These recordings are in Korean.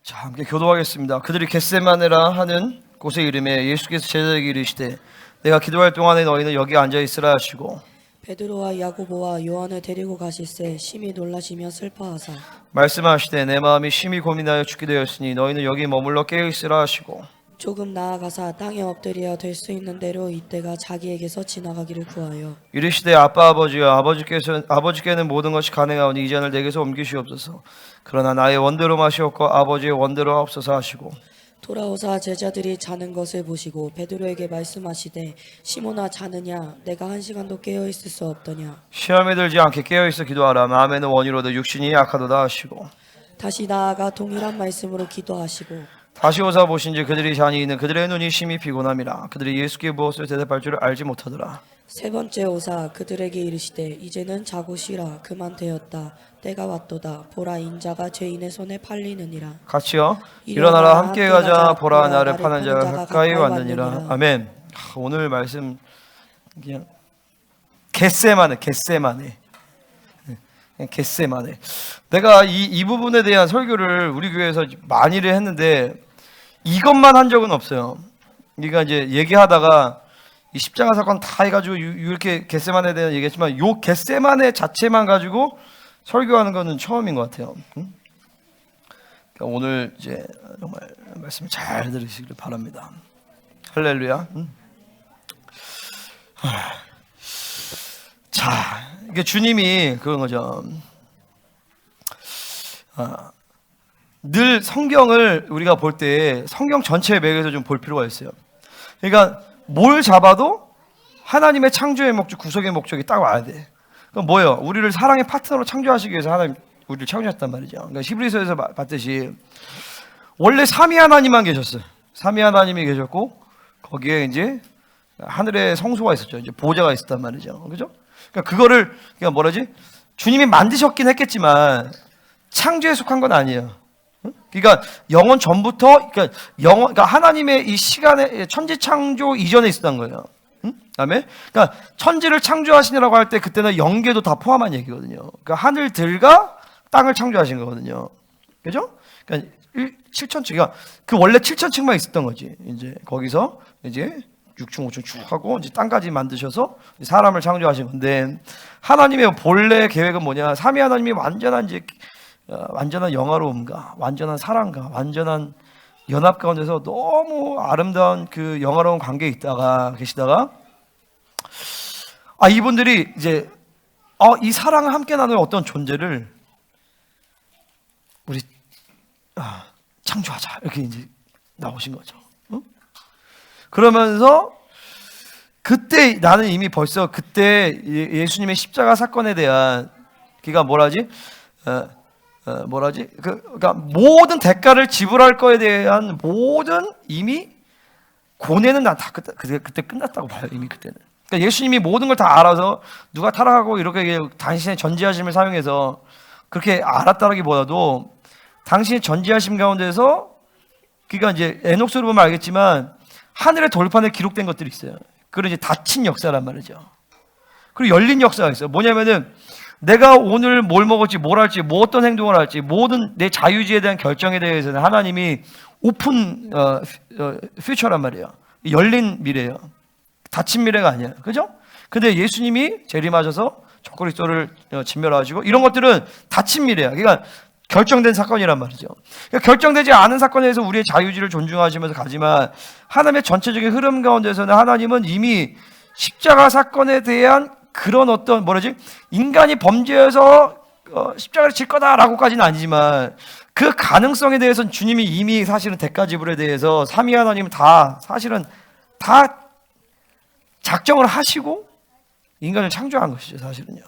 자, 함께 교도하겠습니다. 그들이 겟세마네라 하는 곳의 이름에 예수께서 제자에게 이르시되 내가 기도할 동안에 너희는 여기 앉아 있으라 하시고 베드로와 야고보와 요한을 데리고 가실새 심히 놀라시며 슬퍼하사 말씀하시되 내 마음이 심히 고민하여 죽게 되었으니 너희는 여기 머물러 깨어 있으라 하시고 조금 나아가사 땅에 엎드려 될 수 있는 대로 이때가 자기에게서 지나가기를 구하여 이르시되 아빠 아버지여 아버지께는 모든 것이 가능하오니 이 잔을 내게서 옮기시옵소서. 그러나 나의 원대로 마시옵고 아버지의 원대로 하옵소서 하시고 돌아오사 제자들이 자는 것을 보시고 베드로에게 말씀하시되 시몬아 자느냐 내가 한 시간도 깨어 있을 수 없더냐 시험에 들지 않게 깨어 있어 기도하라. 마음에는 원이로도 육신이 약하도다 하시고 다시 나아가 동일한 말씀으로 기도하시고 다시 오사 보신지 그들이 잔이 있는 그들의 눈이 심히 피곤함이라. 그들이 예수께 무엇을 대답할 줄을 알지 못하더라. 세 번째 오사 그들에게 이르시되 이제는 자고 쉬라 그만 되었다 때가 왔도다 보라 인자가 죄인의 손에 팔리느니라. 같이요. 일어나라 함께 가자. 보라 나를 파는 자가 가까이 왔느니라. 아멘. 오늘 말씀 그냥 겟세마네. 내가 이 부분에 대한 설교를 우리 교회에서 많이를 했는데 이것만 한 적은 없어요. 우리가 이제 얘기하다가 이 십자가 사건 다 해가지고 이렇게 겟세마네에 대한 얘기했지만 요 겟세마네 자체만 가지고 설교하는 거는 처음인 것 같아요. 그러니까 오늘 이제 정말 말씀 잘 들으시길 바랍니다. 할렐루야. 자, 이게 주님이 그런 거죠. 늘 성경을 우리가 볼 때 성경 전체의 맥에서 좀 볼 필요가 있어요. 그러니까 뭘 잡아도 하나님의 창조의 목적, 구속의 목적이 딱 와야 돼. 그럼 뭐예요? 우리를 사랑의 파트너로 창조하시기 위해서 하나님 우리를 창조했단 말이죠. 그러니까 히브리서에서 봤듯이 원래 삼위 하나님만 계셨어요. 삼위 하나님이 계셨고 거기에 이제 하늘에 성소가 있었죠. 이제 보좌가 있었단 말이죠. 그죠? 그러니까 그거를 그러니까 뭐라지? 주님이 만드셨긴 했겠지만 창조에 속한 건 아니에요. 그러니까 영원 전부터 그러니까 하나님의 이 시간에 천지 창조 이전에 있었던 거예요. 다음에 그러니까 천지를 창조하시느라고 할 때 그때는 영계도 다 포함한 얘기거든요. 그러니까 하늘들과 땅을 창조하신 거거든요. 그죠? 그러니까 7천층, 그러니까 그 원래 7천층만 있었던 거지. 이제 거기서 이제 6층, 5층 쭉 하고 이제 땅까지 만드셔서 사람을 창조하신 건데 하나님의 본래 계획은 뭐냐? 삼위 하나님이 완전한 영화로움과 완전한 사랑과 완전한 연합 가운데서 너무 아름다운 그 영화로운 관계에 계시다가 이분들이 이제 이 사랑을 함께 나눌 어떤 존재를 우리 창조하자 이렇게 이제 나오신 거죠. 그러면서 그때 나는 이미 벌써 그때 예수님의 십자가 사건에 대한 그러니까 그러니까 모든 대가를 지불할 거에 대한 모든 이미 고뇌는 난 다 그때 끝났다고 봐요. 이미 그때는. 그러니까 예수님이 모든 걸 다 알아서 누가 타락하고 이렇게 당신의 전지하심을 사용해서 그렇게 알았다라기보다도 당신의 전지하심 가운데서 그러니까 이제 에녹서를 보면 알겠지만 하늘의 돌판에 기록된 것들이 있어요. 그런 이제 닫힌 역사란 말이죠. 그리고 열린 역사가 있어요. 뭐냐면은 내가 오늘 뭘 먹을지, 뭘 할지, 뭐 어떤 행동을 할지, 모든 내 자유지에 대한 결정에 대해서는 하나님이 오픈 퓨처란 말이에요. 열린 미래예요. 닫힌 미래가 아니에요. 그죠? 근데 예수님이 재림하셔서 적그리스도를 진멸하시고 이런 것들은 닫힌 미래야. 그러니까 결정된 사건이란 말이죠. 그러니까 결정되지 않은 사건에 대해서 우리의 자유지를 존중하시면서 가지만 하나님의 전체적인 흐름 가운데서는 하나님은 이미 십자가 사건에 대한 그런 어떤 인간이 범죄해서 십자가를 질 거다라고까지는 아니지만 그 가능성에 대해서는 주님이 이미 사실은 대가 지불에 대해서 삼위 하나님은 사실은 다 작정을 하시고 인간을 창조한 것이죠. 사실은요.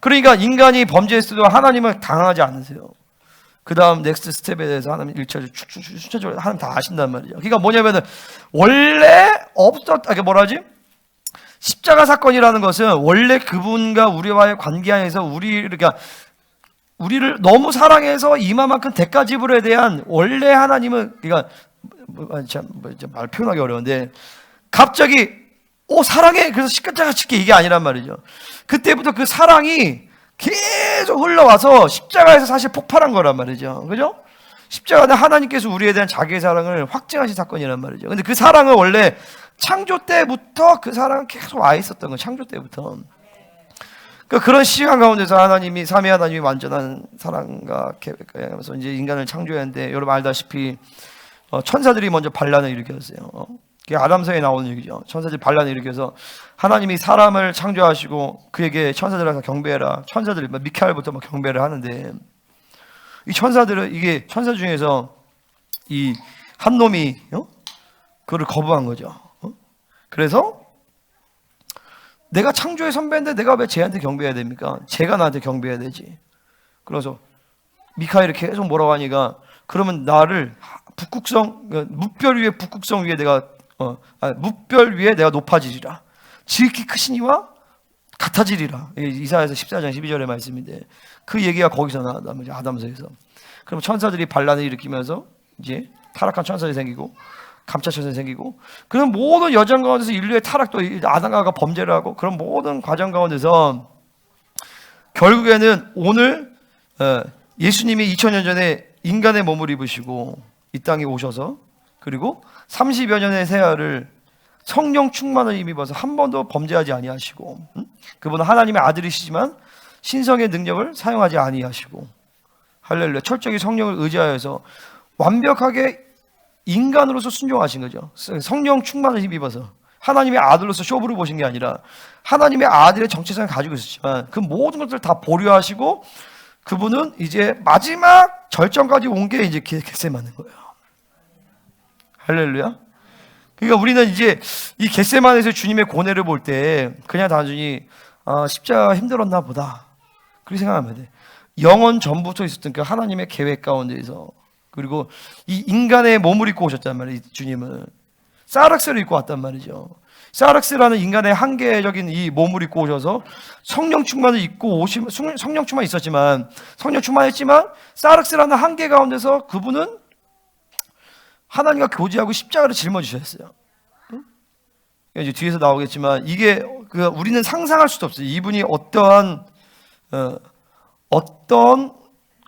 그러니까 인간이 범죄했어도 하나님은 당하지 않으세요. 그 다음 넥스트 스텝에 대해서 하나님 1차적으로 순차적으로 하나님 다 아신단 말이죠. 그러니까 뭐냐면은 원래 십자가 사건이라는 것은 원래 그분과 우리와의 관계 안에서 우리를 너무 사랑해서 이만큼 대가 지불에 대한 원래 하나님은 말 표현하기 어려운데 갑자기 사랑해 그래서 십자가 짓게 이게 아니란 말이죠. 그때부터 그 사랑이 계속 흘러와서 십자가에서 사실 폭발한 거란 말이죠. 그죠? 십자가는 하나님께서 우리에 대한 자기의 사랑을 확증하신 사건이란 말이죠. 근데 그 사랑은 원래 창조 때부터 그 사랑은 계속 와 있었던 거예요. 창조 때부터. 그러니까 그런 시간 가운데서 하나님이, 삼위 하나님이 완전한 사랑과 계획하면서 이제 인간을 창조했는데, 여러분 알다시피 천사들이 먼저 반란을 일으켰어요. 그게 아담서에 나오는 얘기죠. 천사들이 반란을 일으켜서 하나님이 사람을 창조하시고 그에게 천사들한테 경배해라. 천사들이 미카엘부터 막 경배를 하는데, 이 천사들은, 이게 천사 중에서 이 한 놈이 그거를 거부한 거죠. 그래서 내가 창조의 선배인데 내가 왜 쟤한테 경배해야 됩니까? 쟤가 나한테 경배해야 되지. 그래서 미카엘이 계속 뭐라고 하니까, 그러면 나를 뭇별 위에 북극성 위에 내가 뭇별 위에 내가 높아지리라. 지극히 크시니와 같아지리라. 이사야서 14장 12절의 말씀인데, 그 얘기가 거기서 나온단 말이죠. 아담서에서. 그럼 천사들이 반란을 일으키면서 이제 타락한 천사들이 생기고 감차 천사들이 생기고, 그런 모든 여정 가운데서 인류의 타락도, 아담과 범죄를 하고, 그런 모든 과정 가운데서 결국에는 오늘 예수님이 2000년 전에 인간의 몸을 입으시고 이 땅에 오셔서, 그리고 30여 년의 세월을 성령 충만을 힘입어서 한 번도 범죄하지 아니하시고, 그분은 하나님의 아들이시지만 신성의 능력을 사용하지 아니하시고, 할렐루야, 철저히 성령을 의지하여서 완벽하게 인간으로서 순종하신 거죠. 성령 충만을 힘입어서 하나님의 아들로서 쇼부를 보신 게 아니라 하나님의 아들의 정체성을 가지고 있었지만 그 모든 것들을 다 보류하시고, 그분은 이제 마지막 절정까지 온 게 이제 겟세마네인 거예요. 할렐루야. 그러니까 우리는 이제 이 겟세마네에서 주님의 고뇌를 볼 때 그냥 단순히 십자가 힘들었나 보다 그렇게 생각하면 돼. 영원 전부터 있었던 그 하나님의 계획 가운데에서, 그리고 이 인간의 몸을 입고 오셨단 말이에요. 주님은 사르스를 입고 왔단 말이죠. 사르스라는 인간의 한계적인 이 몸을 입고 오셔서 성령 충만을 입고 오시면, 성령 충만 있었지만, 성령 충만했지만 사르스라는 한계 가운데서 그분은 하나님과 교제하고 십자가를 짊어지셨어요. 이제 뒤에서 나오겠지만, 이게 우리는 상상할 수도 없어요. 이분이 어떤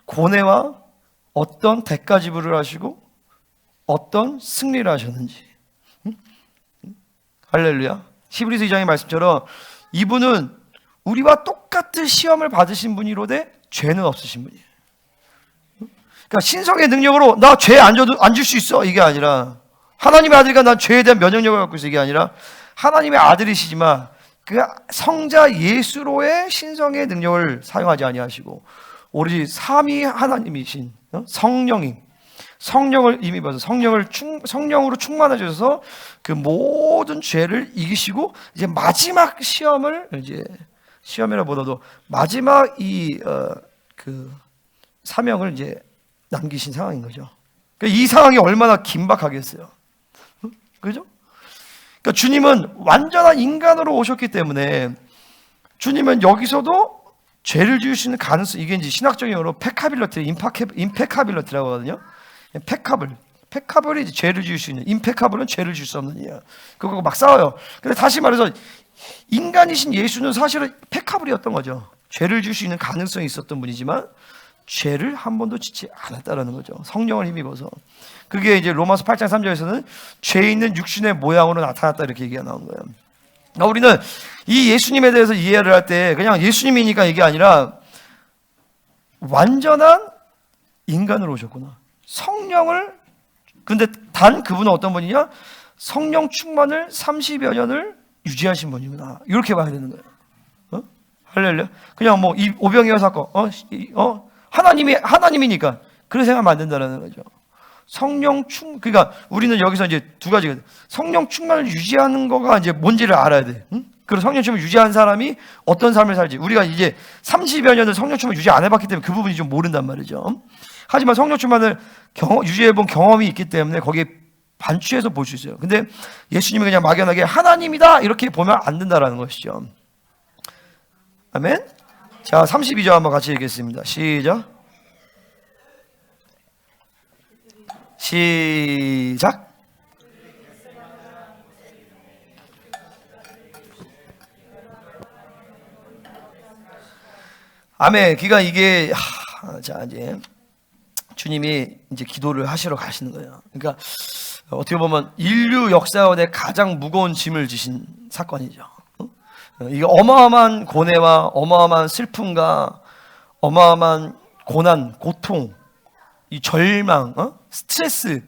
고뇌와 어떤 대가 지불을 하시고 어떤 승리를 하셨는지. 할렐루야. 히브리서 2장의 말씀처럼 이분은 우리와 똑같은 시험을 받으신 분이로되 죄는 없으신 분이에요. 그러니까 신성의 능력으로 나 죄 안 줄 수 있어 이게 아니라, 하나님의 아들이니까 난 죄에 대한 면역력을 갖고 있어 이게 아니라, 하나님의 아들이시지만 그 성자 예수로의 신성의 능력을 사용하지 아니하시고 오로지 삼위 하나님이신 성령을 힘입어서 성령으로 충만해져서 그 모든 죄를 이기시고, 이제 마지막 시험이라보다도 마지막 그 사명을 이제 남기신 상황인 거죠. 그러니까 이 상황이 얼마나 긴박하겠어요. 그죠? 그러니까 주님은 완전한 인간으로 오셨기 때문에 주님은 여기서도 죄를 지을 수 있는 가능성, 이게 이제 신학적인 용어로 임페카빌러티라고 하거든요. 페카블이 이제 죄를 지을 수 있는, 임페카블은 죄를 지을 수 없는 이야. 그거 막 싸워요. 근데 다시 말해서 인간이신 예수는 사실은 페카블이었던 거죠. 죄를 지을 수 있는 가능성이 있었던 분이지만 죄를 한 번도 짓지 않았다라는 거죠. 성령을 힘입어서. 그게 이제 로마서 8장 3절에서는 죄 있는 육신의 모양으로 나타났다 이렇게 얘기가 나온 거예요. 그러니까 우리는 이 예수님에 대해서 이해를 할 때 그냥 예수님이니까 이게 아니라 완전한 인간으로 오셨구나. 근데 단 그분은 어떤 분이냐? 성령 충만을 30여 년을 유지하신 분이구나. 이렇게 봐야 되는 거예요. 할렐루야. 그냥 뭐 이 오병이어 사건, 하나님이니까 그렇게 생각하면 안 된다는 거죠. 그러니까 우리는 여기서 이제 두 가지가 돼. 성령 충만을 유지하는 거가 이제 뭔지를 알아야 돼. 그리고 성령 충만을 유지한 사람이 어떤 삶을 살지. 우리가 이제 30여 년을 성령 충만을 유지 안 해봤기 때문에 그 부분이 좀 모른단 말이죠. 하지만 성령 충만을 유지해본 경험이 있기 때문에 거기에 반추해서 볼 수 있어요. 근데 예수님이 그냥 막연하게 하나님이다 이렇게 보면 안 된다라는 것이죠. 아멘. 자, 32절 한번 같이 읽겠습니다. 시작. 아멘. 그러니까 이게 자 이제 주님이 이제 기도를 하시러 가시는 거예요. 그러니까 어떻게 보면 인류 역사원의 가장 무거운 짐을 지신 사건이죠. 이게 어마어마한 고뇌와 어마어마한 슬픔과 어마어마한 고난, 고통, 이 절망, 스트레스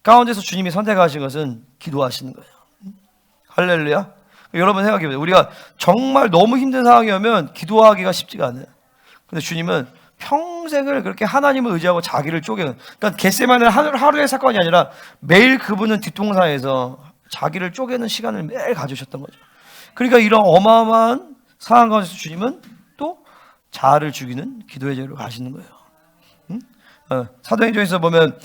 가운데서 주님이 선택하신 것은 기도하시는 거예요. 할렐루야. 여러분 생각해 보세요. 우리가 정말 너무 힘든 상황이 오면 기도하기가 쉽지가 않아요. 근데 주님은 평생을 그렇게 하나님을 의지하고 자기를 쪼개는, 그러니까 겟세마네 하루의 사건이 아니라 매일 그분은 뒷동산에서 자기를 쪼개는 시간을 매일 가지셨던 거죠. 그러니까 이런 어마어마한 상황 가운데서 주님은 또 자아를 죽이는 기도의 자리로 가시는 거예요. 사도행전에서 보면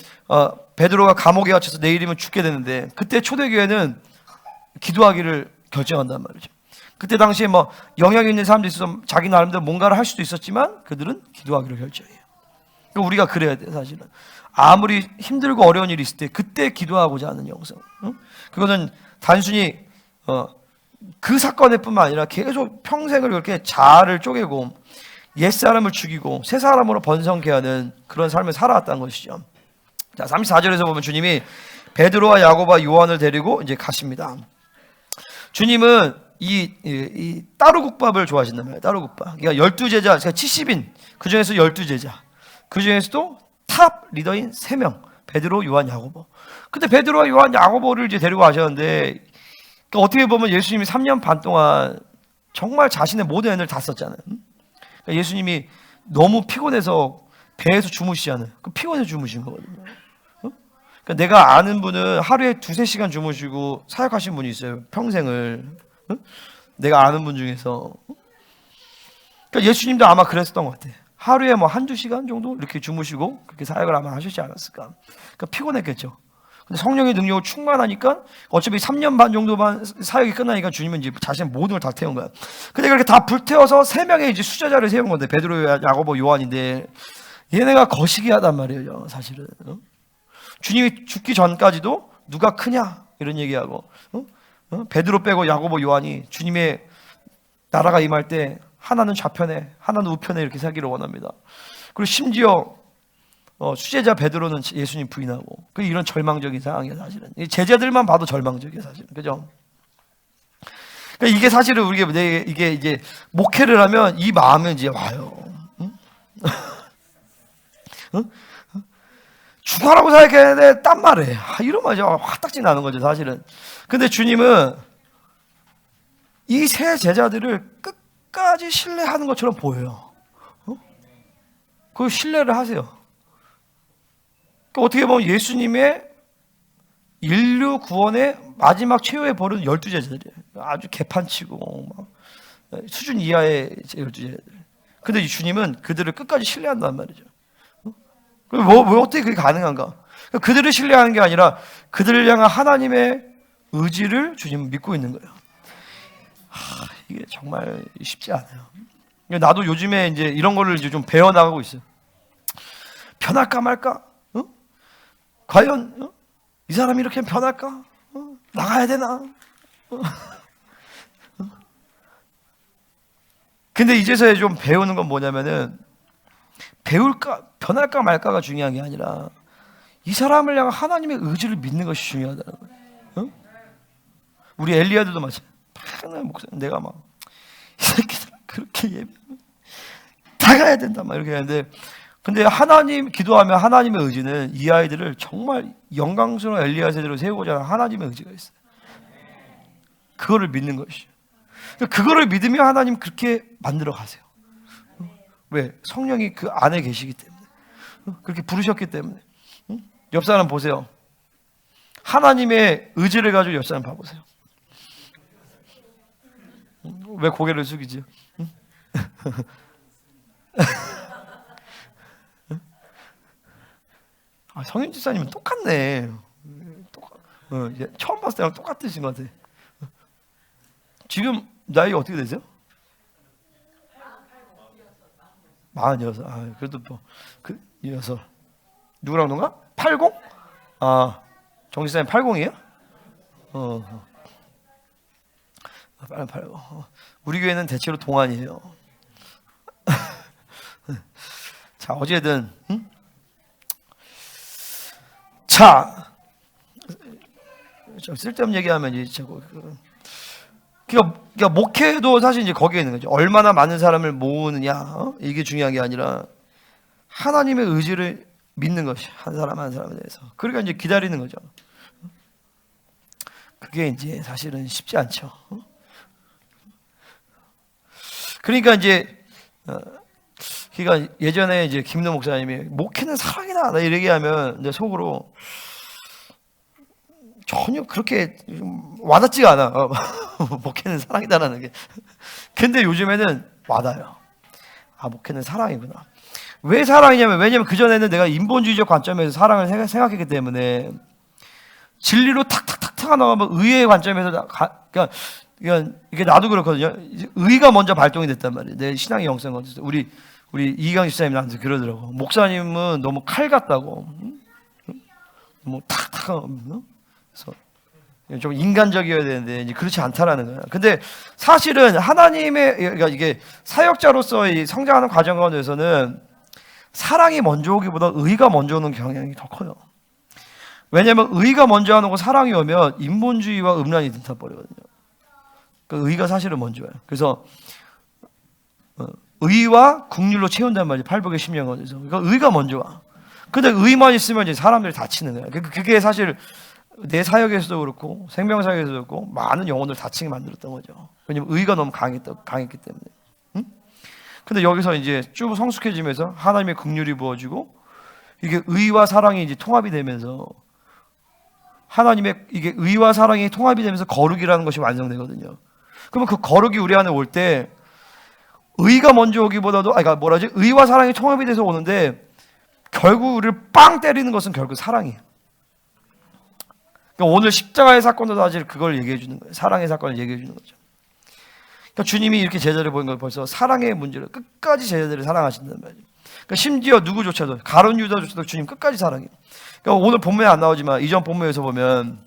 베드로가 감옥에 갇혀서 내일이면 죽게 되는데, 그때 초대교회는 기도하기를 결정한단 말이죠. 그때 당시에 뭐 영향 있는 사람들이 있어서 자기 나름대로 뭔가를 할 수도 있었지만 그들은 기도하기로 결정해요. 그러니까 우리가 그래야 돼. 사실은 아무리 힘들고 어려운 일이 있을 때 그때 기도하고자 하는 영성. 그거는 단순히 그 사건에 뿐만 아니라 계속 평생을 그렇게 자아를 쪼개고 옛사람을 죽이고 새 사람으로 번성케 하는 그런 삶을 살아왔다는 것이죠. 자, 34절에서 보면 주님이 베드로와 야고보와 요한을 데리고 이제 가십니다. 주님은 이 따로국밥을 좋아하신단 말이에요. 따로국밥. 그러니까 12제자, 그러니까 70인, 그 중에서 12제자. 그 중에서도 탑 리더인 3명. 베드로, 요한, 야고보. 근데 베드로와 요한, 야고보를 이제 데리고 가셨는데, 그러니까 어떻게 보면 예수님이 3년 반 동안 정말 자신의 모든 에너지를 다 썼잖아요. 그러니까 예수님이 너무 피곤해서 배에서 주무시잖아요. 그 피곤해서 주무신 거거든요. 그러니까 내가 아는 분은 하루에 2-3시간 주무시고 사역하신 분이 있어요. 평생을. 내가 아는 분 중에서. 그러니까 예수님도 아마 그랬었던 것 같아요. 하루에 뭐 1-2시간 정도 이렇게 주무시고 그렇게 사역을 아마 하시지 않았을까. 그러니까 피곤했겠죠. 근데 성령의 능력을 충만하니까 어차피 3년 반 정도만 사역이 끝나니까 주님은 이제 자신의 모든 걸 다 태운 거야. 근데 그렇게 다 불태워서 3명의 이제 수제자를 세운 건데, 베드로, 야고보, 요한인데 얘네가 거시기하단 말이에요, 사실은. 주님이 죽기 전까지도 누가 크냐 이런 얘기하고, 베드로 빼고 야고보, 요한이 주님의 나라가 임할 때 하나는 좌편에 하나는 우편에 이렇게 살기를 원합니다. 그리고 심지어 수제자 베드로는 예수님 부인하고, 그 이런 절망적인 상황이에요. 사실은 제자들만 봐도 절망적이에요, 사실은. 그죠? 그러니까 이게 사실은 우리가 이게 이제 목회를 하면 이 마음이 이제 와요. 죽어라고 사역했는데 딴 말해. 이런 말이 화딱지 나는 거죠, 사실은. 근데 주님은 이 세 제자들을 끝까지 신뢰하는 것처럼 보여요. 그 신뢰를 하세요. 그러니까 어떻게 보면 예수님의 인류 구원의 마지막 최후의 벌은 12제자들이에요. 아주 개판치고 막 수준 이하의 12제자들. 근데 이 주님은 그들을 끝까지 신뢰한단 말이죠. 왜 어떻게 그게 가능한가? 그들을 신뢰하는 게 아니라 그들을 향한 하나님의 의지를 주님은 믿고 있는 거예요. 이게 정말 쉽지 않아요. 나도 요즘에 이제 이런 거를 이제 좀 배워나가고 있어요. 변할까 말까? 과연 이 사람이 이렇게 변할까? 나가야 되나? 근데 이제서야 좀 배우는 건 뭐냐면은, 변할까 말까가 중요한 게 아니라 이 사람을 향한 하나님의 의지를 믿는 것이 중요하다는 거예요. 우리 엘리야들도 마찬가지예요. 내가 막 이 새끼들 그렇게 예배하면 다 가야 된다 막 이렇게 하는데, 근데 하나님 기도하면 하나님의 의지는 이 아이들을 정말 영광스러운 엘리야 세대로 세우고자 하는 하나님의 의지가 있어요. 그거를 믿는 것이죠. 그거를 믿으면 하나님 그렇게 만들어 가세요. 왜? 성령이 그 안에 계시기 때문에. 그렇게 부르셨기 때문에. 옆 사람 보세요. 하나님의 의지를 가지고 옆 사람 봐보세요. 왜 고개를 숙이지? 성윤 집사님은 똑같네. 처음 봤을 때랑 똑같으신 것 같아. 지금 나이 어떻게 되세요? 46. 그래도 그 6. 누구랑 동가? 80? 정 집사님 80이에요? 80. 우리 교회는 대체로 동안이에요. 자, 어제든 자, 좀 쓸데없는 얘기하면 이제 그러니까 목회도 사실 이제 거기에 있는 거죠. 얼마나 많은 사람을 모으느냐, 이게 중요한 게 아니라 하나님의 의지를 믿는 것이 한 사람 한 사람에 대해서. 그러니까 이제 기다리는 거죠. 그게 이제 사실은 쉽지 않죠. 그러니까 이제 그러니까 예전에 이제 김노 목사님이 목회는 사랑이다 나 이렇게 얘기하면 이제 속으로 전혀 그렇게 와닿지가 않아. 목회는 사랑이다라는 게. 근데 요즘에는 와닿아요. 아, 목회는 사랑이구나. 왜 사랑이냐면, 왜냐면 그전에는 내가 인본주의적 관점에서 사랑을 생각했기 때문에 진리로 탁탁탁탁 나가면 의의 관점에서 그러니까 이게 나도 그렇거든요. 의가 먼저 발동이 됐단 말이에요. 내 신앙의 영성을 얻어서. 우리 이기강 집사님 나한테 그러더라고. 목사님은 너무 칼 같다고. 뭐 탁탁. 그래서 좀 인간적이어야 되는데 이제 그렇지 않다라는 거야. 근데 사실은 하나님의, 그러니까 이게 사역자로서의 성장하는 과정 가운데서는 사랑이 먼저 오기보다 의가 먼저 오는 경향이 더 커요. 왜냐하면 의가 먼저 하는 거 사랑이 오면 인본주의와 음란이 등타버리거든요. 그러니까 의가 사실은 먼저 와요. 그래서 의와 국률로 채운단 말이에요. 팔복의 10년간에서. 그러니까 의가 먼저 와. 근데 의만 있으면 이제 사람들이 다치는 거예요. 그게 사실 내 사역에서도 그렇고 생명사역에서도 그렇고 많은 영혼을 다치게 만들었던 거죠. 왜냐면 의가 너무 강했기 때문에. 응? 근데 여기서 이제 쭉 성숙해지면서 하나님의 긍휼이 부어지고 이게 의와 사랑이 이제 통합이 되면서 하나님의 이게 의와 사랑이 통합이 되면서 거룩이라는 것이 완성되거든요. 그러면 그 거룩이 우리 안에 올 때 의가 먼저 오기보다도 그러니까 뭐라지? 의와 사랑이 통합이 돼서 오는데 결국 우리를 빵 때리는 것은 결국 사랑이에요. 그러니까 오늘 십자가의 사건도 사실 그걸 얘기해 주는 거예요. 사랑의 사건을 얘기해 주는 거죠. 그러니까 주님이 이렇게 제자를 보인 걸 벌써 사랑의 문제로 끝까지 제자들을 사랑하신단 말이에요. 그러니까 심지어 누구조차도 가룟 유다조차도 주님 끝까지 사랑해요. 그러니까 오늘 본문에 안 나오지만 이전 본문에서 보면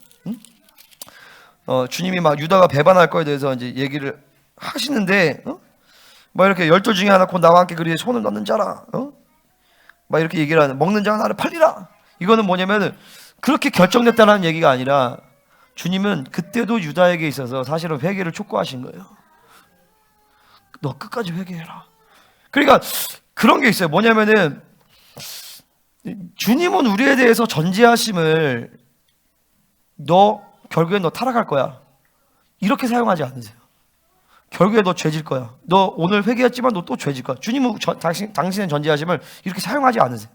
주님이 막 유다가 배반할 거에 대해서 이제 얘기를 하시는데 막 이렇게 12 중에 하나 곧 나와 함께 그리에 손을 넣는 자라 막 이렇게 얘기를 하는 먹는 자가 나를 팔리라. 이거는 뭐냐면 그렇게 결정됐다는 얘기가 아니라 주님은 그때도 유다에게 있어서 사실은 회개를 촉구하신 거예요. 너 끝까지 회개해라. 그러니까 그런 게 있어요. 뭐냐면은 주님은 우리에 대해서 전지하심을 결국엔 너 타락할 거야 이렇게 사용하지 않으세요. 결국에 너 죄질 거야. 너 오늘 회개했지만 너 또 죄질 거야. 주님은 당신의 전지하심을 이렇게 사용하지 않으세요.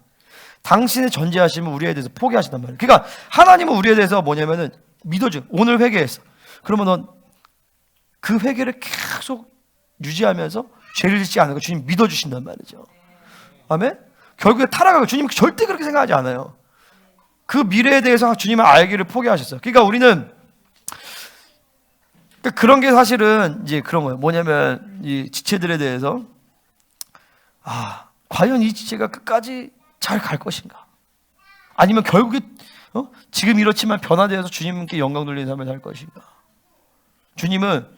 당신의 전지하심은 우리에 대해서 포기하신단 말이에요. 그러니까 하나님은 우리에 대해서 뭐냐면은 믿어줘. 오늘 회개했어. 그러면 넌 그 회개를 계속 유지하면서 죄를 짓지 않고 주님 믿어주신단 말이죠. 아멘? 결국에 타락하고 주님은 절대 그렇게 생각하지 않아요. 그 미래에 대해서 주님은 알기를 포기하셨어요. 그러니까 우리는 그런 게 사실은 이제 그런 거예요. 뭐냐면 이 지체들에 대해서 과연 이 지체가 끝까지 잘 갈 것인가? 아니면 결국에 지금 이렇지만 변화되어서 주님께 영광 돌리는 삶을 살 것인가? 주님은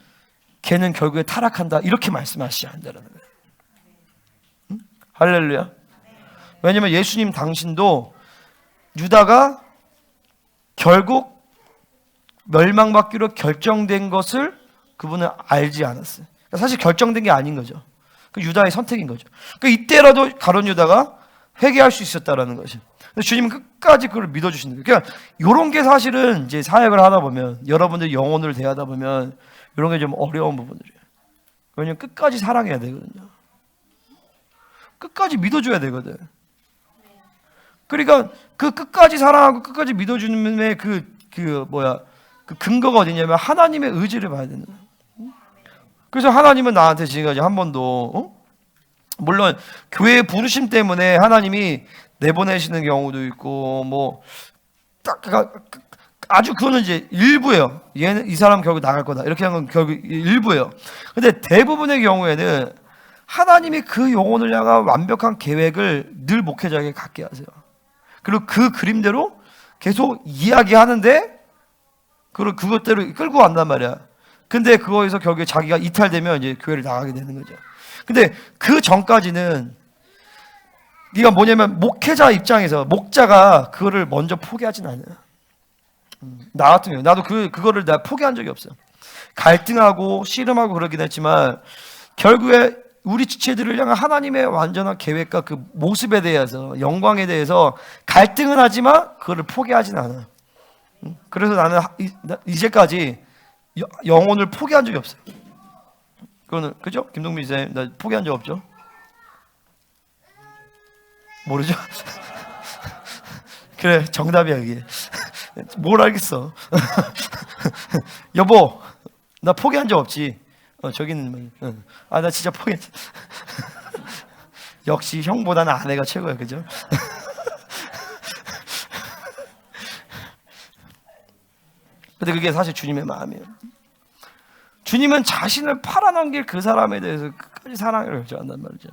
걔는 결국에 타락한다 이렇게 말씀하시지 않는다는 거예요. 응? 할렐루야. 왜냐면 예수님 당신도 유다가 결국 멸망받기로 결정된 것을 그분은 알지 않았어요. 그러니까 사실 결정된 게 아닌 거죠. 그 유다의 선택인 거죠. 그러니까 이때라도 가룟 유다가 회개할 수 있었다라는 거죠. 주님은 끝까지 그걸 믿어주시는 거예요. 그러니까 이런 게 사실은 이제 사역을 하다 보면 여러분들 영혼을 대하다 보면 이런 게 좀 어려운 부분들이에요. 왜냐면 끝까지 사랑해야 되거든요. 끝까지 믿어줘야 되거든. 그러니까 그 끝까지 사랑하고 끝까지 믿어주는 그 근거가 어디냐면 하나님의 의지를 봐야 되는 거예요. 그래서 하나님은 나한테 지금까지 한 번도 물론 교회 부르심 때문에 하나님이 내보내시는 경우도 있고 뭐 딱 아주 그거는 이제 일부예요. 이 사람 결국 나갈 거다 이렇게 한 건 결국 일부예요. 근데 대부분의 경우에는 하나님이 그 영혼을 향한 완벽한 계획을 늘 목회자에게 갖게 하세요. 그리고 그 그림대로 계속 이야기하는데 그것대로 끌고 간단 말이야. 근데 그거에서 결국에 자기가 이탈되면 이제 교회를 나가게 되는 거죠. 근데 그 전까지는 이가 뭐냐면 목회자 입장에서 목자가 그거를 먼저 포기하진 않아요. 나 같은 경우 나도 그거를 내가 포기한 적이 없어요. 갈등하고 씨름하고 그러긴 했지만 결국에 우리 지체들을 향한 하나님의 완전한 계획과 그 모습에 대해서 영광에 대해서 갈등은 하지만 그거를 포기하진 않아요. 그래서 나는 이제까지 영혼을 포기한 적이 없어요. 그거는 그죠? 김동민 이사님 나 포기한 적 없죠? 모르죠? 그래 정답이야 이게. 뭘 알겠어. 여보 나 포기한 적 없지. 저기는 나 진짜 포기했어. 역시 형보다는 아내가 최고야 그죠? 근데 그게 사실 주님의 마음이에요. 주님은 자신을 팔아넘길 그 사람에 대해서 끝까지 사랑을 결정한단 말이죠.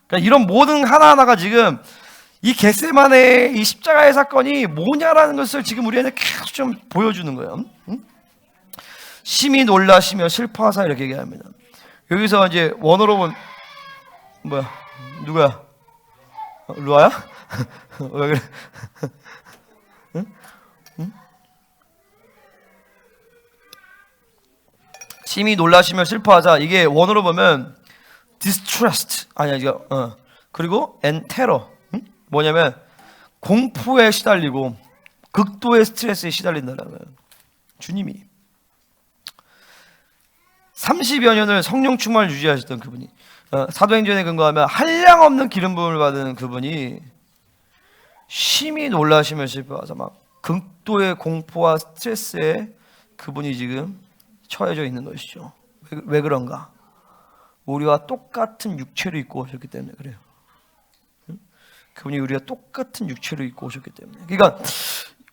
그러니까 이런 모든 하나하나가 지금 이 겟세마네의 이 십자가의 사건이 뭐냐라는 것을 지금 우리한테 계속 좀 보여주는 거예요. 심히 놀라시며 슬퍼하사 이렇게 얘기합니다. 여기서 이제 원어로 보면 뭐야? 누구야? 루아야? 왜 그래? 심히 놀라시며 슬퍼하자. 이게 원어로 보면 distressed 아니야 이거 그리고 and terror 뭐냐면 공포에 시달리고 극도의 스트레스에 시달린다는 거예요. 주님이 30여 년을 성령 충만을 유지하셨던 그분이 사도행전에 근거하면 한량 없는 기름 부음을 받은 그분이 심히 놀라시며 슬퍼하자 막 극도의 공포와 스트레스에 그분이 지금 처해져 있는 것이죠. 왜 그런가? 우리와 똑같은 육체를 입고 오셨기 때문에 그래요. 그분이 우리가 똑같은 육체를 입고 오셨기 때문에. 그러니까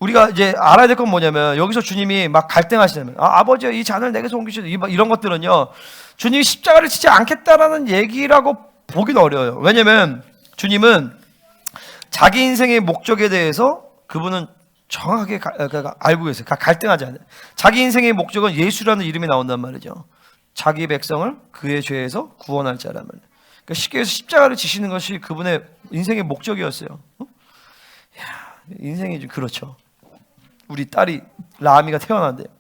우리가 이제 알아야 될 건 뭐냐면 여기서 주님이 막 갈등하시냐면 아버지 이 잔을 내게서 옮기시다 이런 것들은요 주님이 십자가를 지지 않겠다라는 얘기라고 보기는 어려워요. 왜냐면 주님은 자기 인생의 목적에 대해서 그분은 정확하게 알고 계세요. 갈등하지 않아요. 자기 인생의 목적은 예수라는 이름이 나온단 말이죠. 자기 백성을 그의 죄에서 구원할 자라면. 그러니까 쉽게 해서 십자가를 지시는 것이 그분의 인생의 목적이었어요. 인생이 좀 그렇죠. 우리 딸이 라미가 태어났는데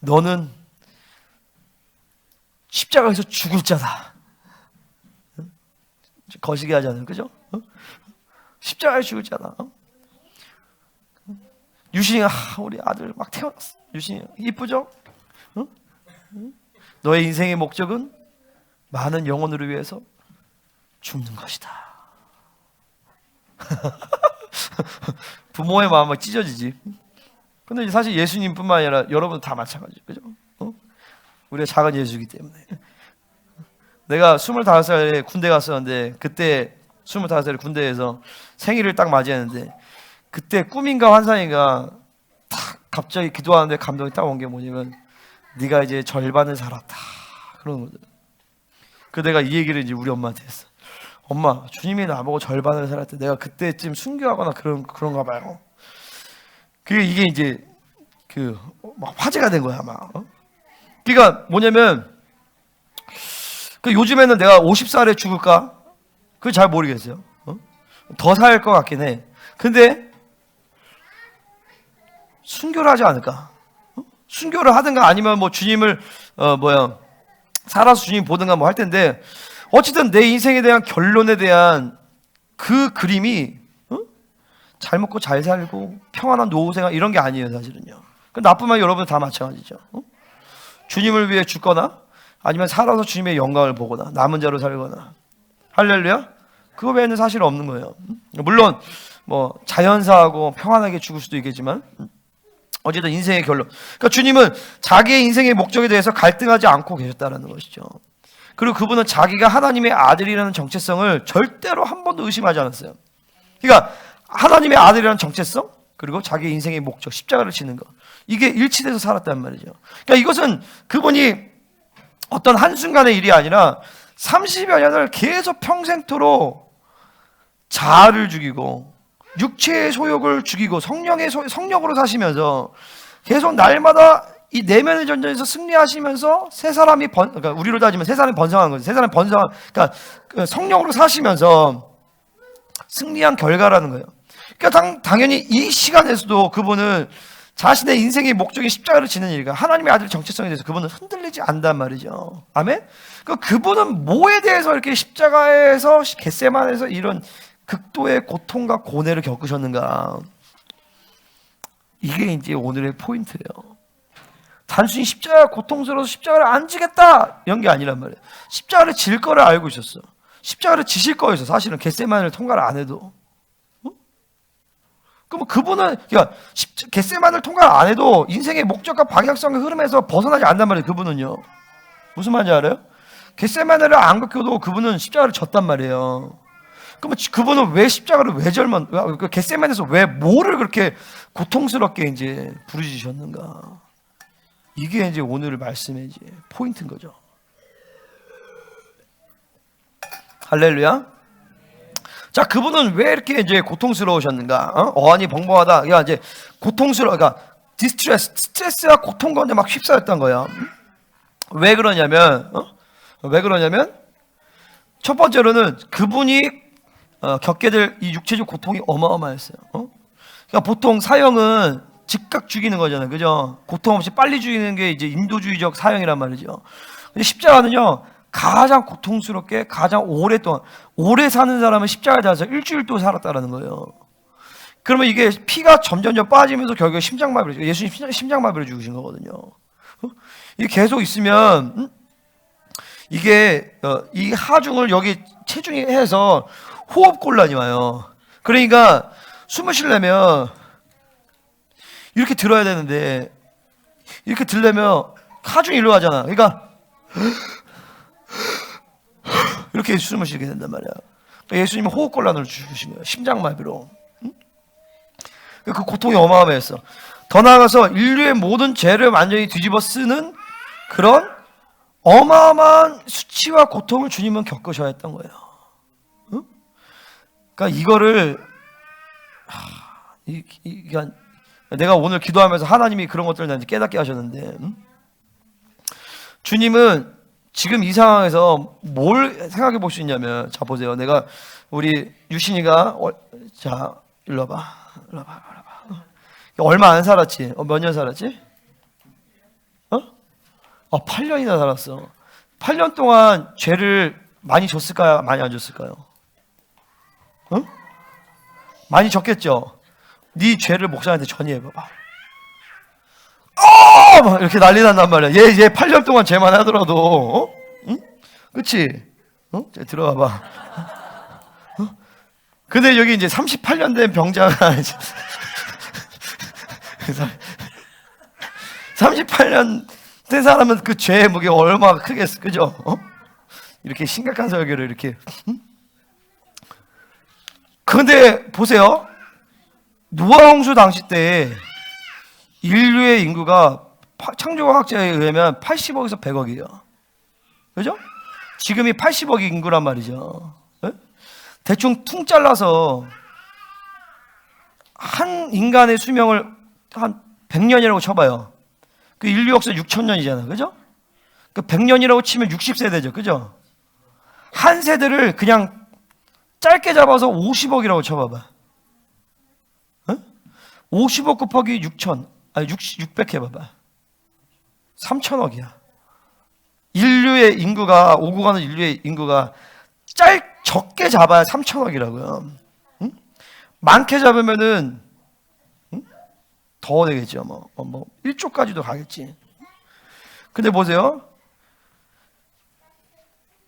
너는 십자가에서 죽을 자다. 거시기 하잖아요. 그죠? 십자가에 죽을 자다. 유신이 우리 아들 막 태어났어. 유신이 이쁘죠? 너의 인생의 목적은 많은 영혼을 위해서 죽는 것이다. 부모의 마음은 찢어지지. 근데 사실 예수님뿐만 아니라 여러분 다 마찬가지죠. 그죠? 우리가 작은 예수이기 때문에. 내가 25살에 군대 갔었는데 그때 25살에 군대에서 생일을 딱 맞이했는데 그때 꿈인가 환상인가 딱 갑자기 기도하는데 감동이 딱 온 게 뭐냐면 네가 이제 절반을 살았다 그러는 거죠. 그 내가 이 얘기를 이제 우리 엄마한테 했어. 엄마 주님이 나보고 절반을 살았대. 내가 그때쯤 순교하거나 그런가 봐요. 이게 이제 막 화제가 된 거야 막. 그러니까 뭐냐면 요즘에는 내가 50살에 죽을까? 그거 잘 모르겠어요. 더 살 것 같긴 해. 근데 순교를 하지 않을까? 순교를 하든가 아니면 뭐 주님을 살아서 주님 보든가 뭐 할 텐데 어쨌든 내 인생에 대한 결론에 대한 그 그림이 잘 먹고 잘 살고 평안한 노후 생활 이런 게 아니에요 사실은요. 나뿐만 여러분 다 마찬가지죠. 주님을 위해 죽거나 아니면 살아서 주님의 영광을 보거나 남은 자로 살거나 할렐루야. 그거 외에는 사실 없는 거예요. 물론 뭐 자연사하고 평안하게 죽을 수도 있겠지만 어쨌든 인생의 결론. 그러니까 주님은 자기의 인생의 목적에 대해서 갈등하지 않고 계셨다는 것이죠. 그리고 그분은 자기가 하나님의 아들이라는 정체성을 절대로 한 번도 의심하지 않았어요. 그러니까 하나님의 아들이라는 정체성 그리고 자기의 인생의 목적 십자가를 지는 것 이게 일치돼서 살았단 말이죠. 그러니까 이것은 그분이 어떤 한순간의 일이 아니라 30여 년을 계속 평생토록 자아를 죽이고 육체의 소욕을 죽이고 성령으로 사시면서 계속 날마다 이 내면의 전쟁에서 승리하시면서 세 사람이 그러니까 우리로 따지면 세 사람이 번성한 거죠. 세 사람이 번성한 그러니까 성령으로 사시면서 승리한 결과라는 거예요. 그러니까 당연히 이 시간에서도 그분은 자신의 인생의 목적이 십자가를 지는 일이니까 하나님의 아들 정체성에 대해서 그분은 흔들리지 않단 말이죠. 아멘? 그분은 뭐에 대해서 이렇게 십자가에서 겟세마네에서 이런 극도의 고통과 고뇌를 겪으셨는가? 이게 이제 오늘의 포인트예요. 단순히 십자가가 고통스러워서 십자가를 안 지겠다 이런 게 아니란 말이에요. 십자가를 질 거를 알고 있었어. 십자가를 지실 거였어. 사실은 겟세마네를 통과를 안 해도. 그럼 그분은 그러니까 겟세마네를 통과를 안 해도 인생의 목적과 방향성의 흐름에서 벗어나지 않단 말이에요. 그분은요. 무슨 말인지 알아요? 겟세마네를 안 겪어도 그분은 십자가를 졌단 말이에요. 그러면 그분은 왜 십자가를 왜 겟세마네에서 왜 뭐를 그렇게 고통스럽게 이제 부르짖으셨는가? 이게 이제 오늘 말씀의 이제 포인트인 거죠. 할렐루야. 자, 그분은 왜 이렇게 이제 고통스러우셨는가? 어안이 벙벙하다. 야, 이제 그러니까 스트레스와 고통 가운데 막 휩싸였던 거야. 왜 그러냐면, 첫 번째로는 그분이 겪게 될 이 육체적 고통이 어마어마했어요. 그러니까 보통 사형은 즉각 죽이는 거잖아요, 그죠? 고통 없이 빨리 죽이는 게 이제 인도주의적 사형이란 말이죠. 근데 십자가는요, 가장 고통스럽게 가장 오랫동안 오래 사는 사람은 십자가에 달아서 일주일도 살았다라는 거예요. 그러면 이게 피가 점점점 빠지면서 결국에 심장마비를 예수님 심장마비를 죽으신 거거든요. 이게 계속 있으면 이게 이 하중을 여기 체중이 해서 호흡 곤란이 와요. 그러니까 숨을 쉬려면 이렇게 들어야 되는데 이렇게 들려면 하중이 일로 가잖아. 그러니까 이렇게 숨을 쉬게 된단 말이야. 예수님은 호흡곤란을 주신 거예요. 심장마비로. 그 고통이 어마어마했어. 더 나아가서 인류의 모든 죄를 완전히 뒤집어 쓰는 그런 어마어마한 수치와 고통을 주님은 겪으셔야 했던 거예요. 그러니까 이거를 내가 오늘 기도하면서 하나님이 그런 것들을 나한테 깨닫게 하셨는데 주님은 지금 이 상황에서 뭘 생각해 볼 수 있냐면, 자 보세요. 내가 우리 유신이가 자 일로 와봐. 얼마 안 살았지? 몇 년 살았지? 8년이나 살았어. 8년 동안 죄를 많이 줬을까요? 많이 안 줬을까요? 많이 줬겠죠. 네 죄를 목사한테 전이해봐봐. 막 이렇게 난리 난단 말이야. 얘 8년 동안 죄만 하더라도, 응? 그치? 들어가봐. 근데 여기 이제 38년 된 병자가 38년 된 사람은 그 죄의 무게가 얼마나 크겠어, 그죠? 이렇게 심각한 설교를 이렇게. 그런데 보세요. 노아 홍수 당시 때 인류의 인구가 창조과학자에 의하면 80억에서 100억이에요. 그죠? 지금이 80억 인구란 말이죠. 네? 대충 퉁 잘라서 한 인간의 수명을 한 100년이라고 쳐봐요. 그 인류 역사 6,000년이잖아. 그죠? 그 100년이라고 치면 60세대죠. 그죠? 한 세대를 그냥 짧게 잡아서 50억이라고 쳐봐봐. 50억 곱하기 600 해봐봐. 3천억이야. 인류의 인구가, 오고 가는 인류의 인구가 적게 잡아야 3천억이라고요. 응? 많게 잡으면은, 응? 더 되겠죠. 뭐 1조까지도 가겠지. 근데 보세요.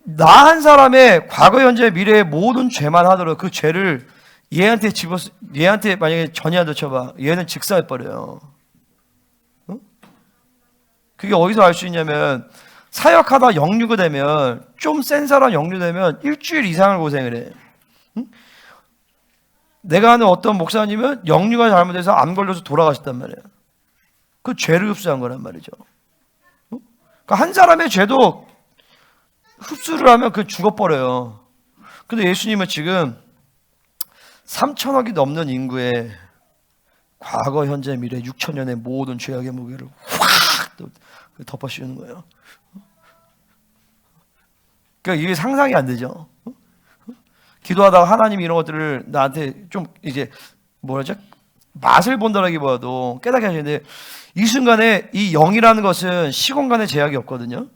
나 한 사람의 과거, 현재, 미래의 모든 죄만 하더라도 그 죄를 얘한테 만약에 전이한다 쳐봐. 얘는 직사해버려요. 응? 그게 어디서 알 수 있냐면, 사역하다 역류가 되면, 좀 센 사람 역류되면 일주일 이상을 고생을 해. 응? 내가 아는 어떤 목사님은 역류가 잘못돼서 암 걸려서 돌아가셨단 말이에요. 그 죄를 흡수한 거란 말이죠. 응? 그러니까 한 사람의 죄도 흡수를 하면 그 죽어버려요. 근데 예수님은 지금 3천억이 넘는 인구의 과거, 현재, 미래 6천년의 모든 죄악의 무게를 확 덮어씌우는 거예요. 그러니까 이게 상상이 안 되죠. 기도하다가 하나님이 이런 것들을 나한테 좀 이제 뭐라죠? 맛을 본다라기보다도 깨닫게 하시는데, 이 순간에 이 영이라는 것은 시공간의 제약이 없거든요.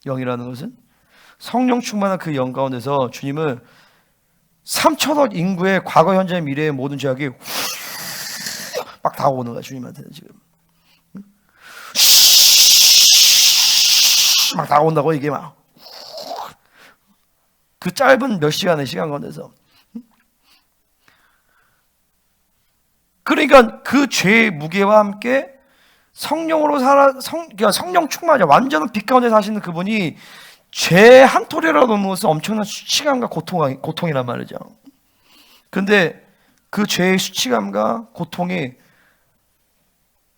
영이라는 것은 성령 충만한 그 영 가운데서 주님은 3천억 인구의 과거, 현재, 미래의 모든 제약이 막 다가오는 거야. 주님한테는 지금 막 다가온다고. 이게 막 그 짧은 몇 시간의 시간 가운데서. 그러니까 그 죄의 무게와 함께 성령으로 그러니까 성령 충만하죠. 완전한 빛 가운데 사시는 그분이 죄 한 톨이라도 넘는 것은 엄청난 수치감과 고통이란 말이죠. 근데 그 죄의 수치감과 고통이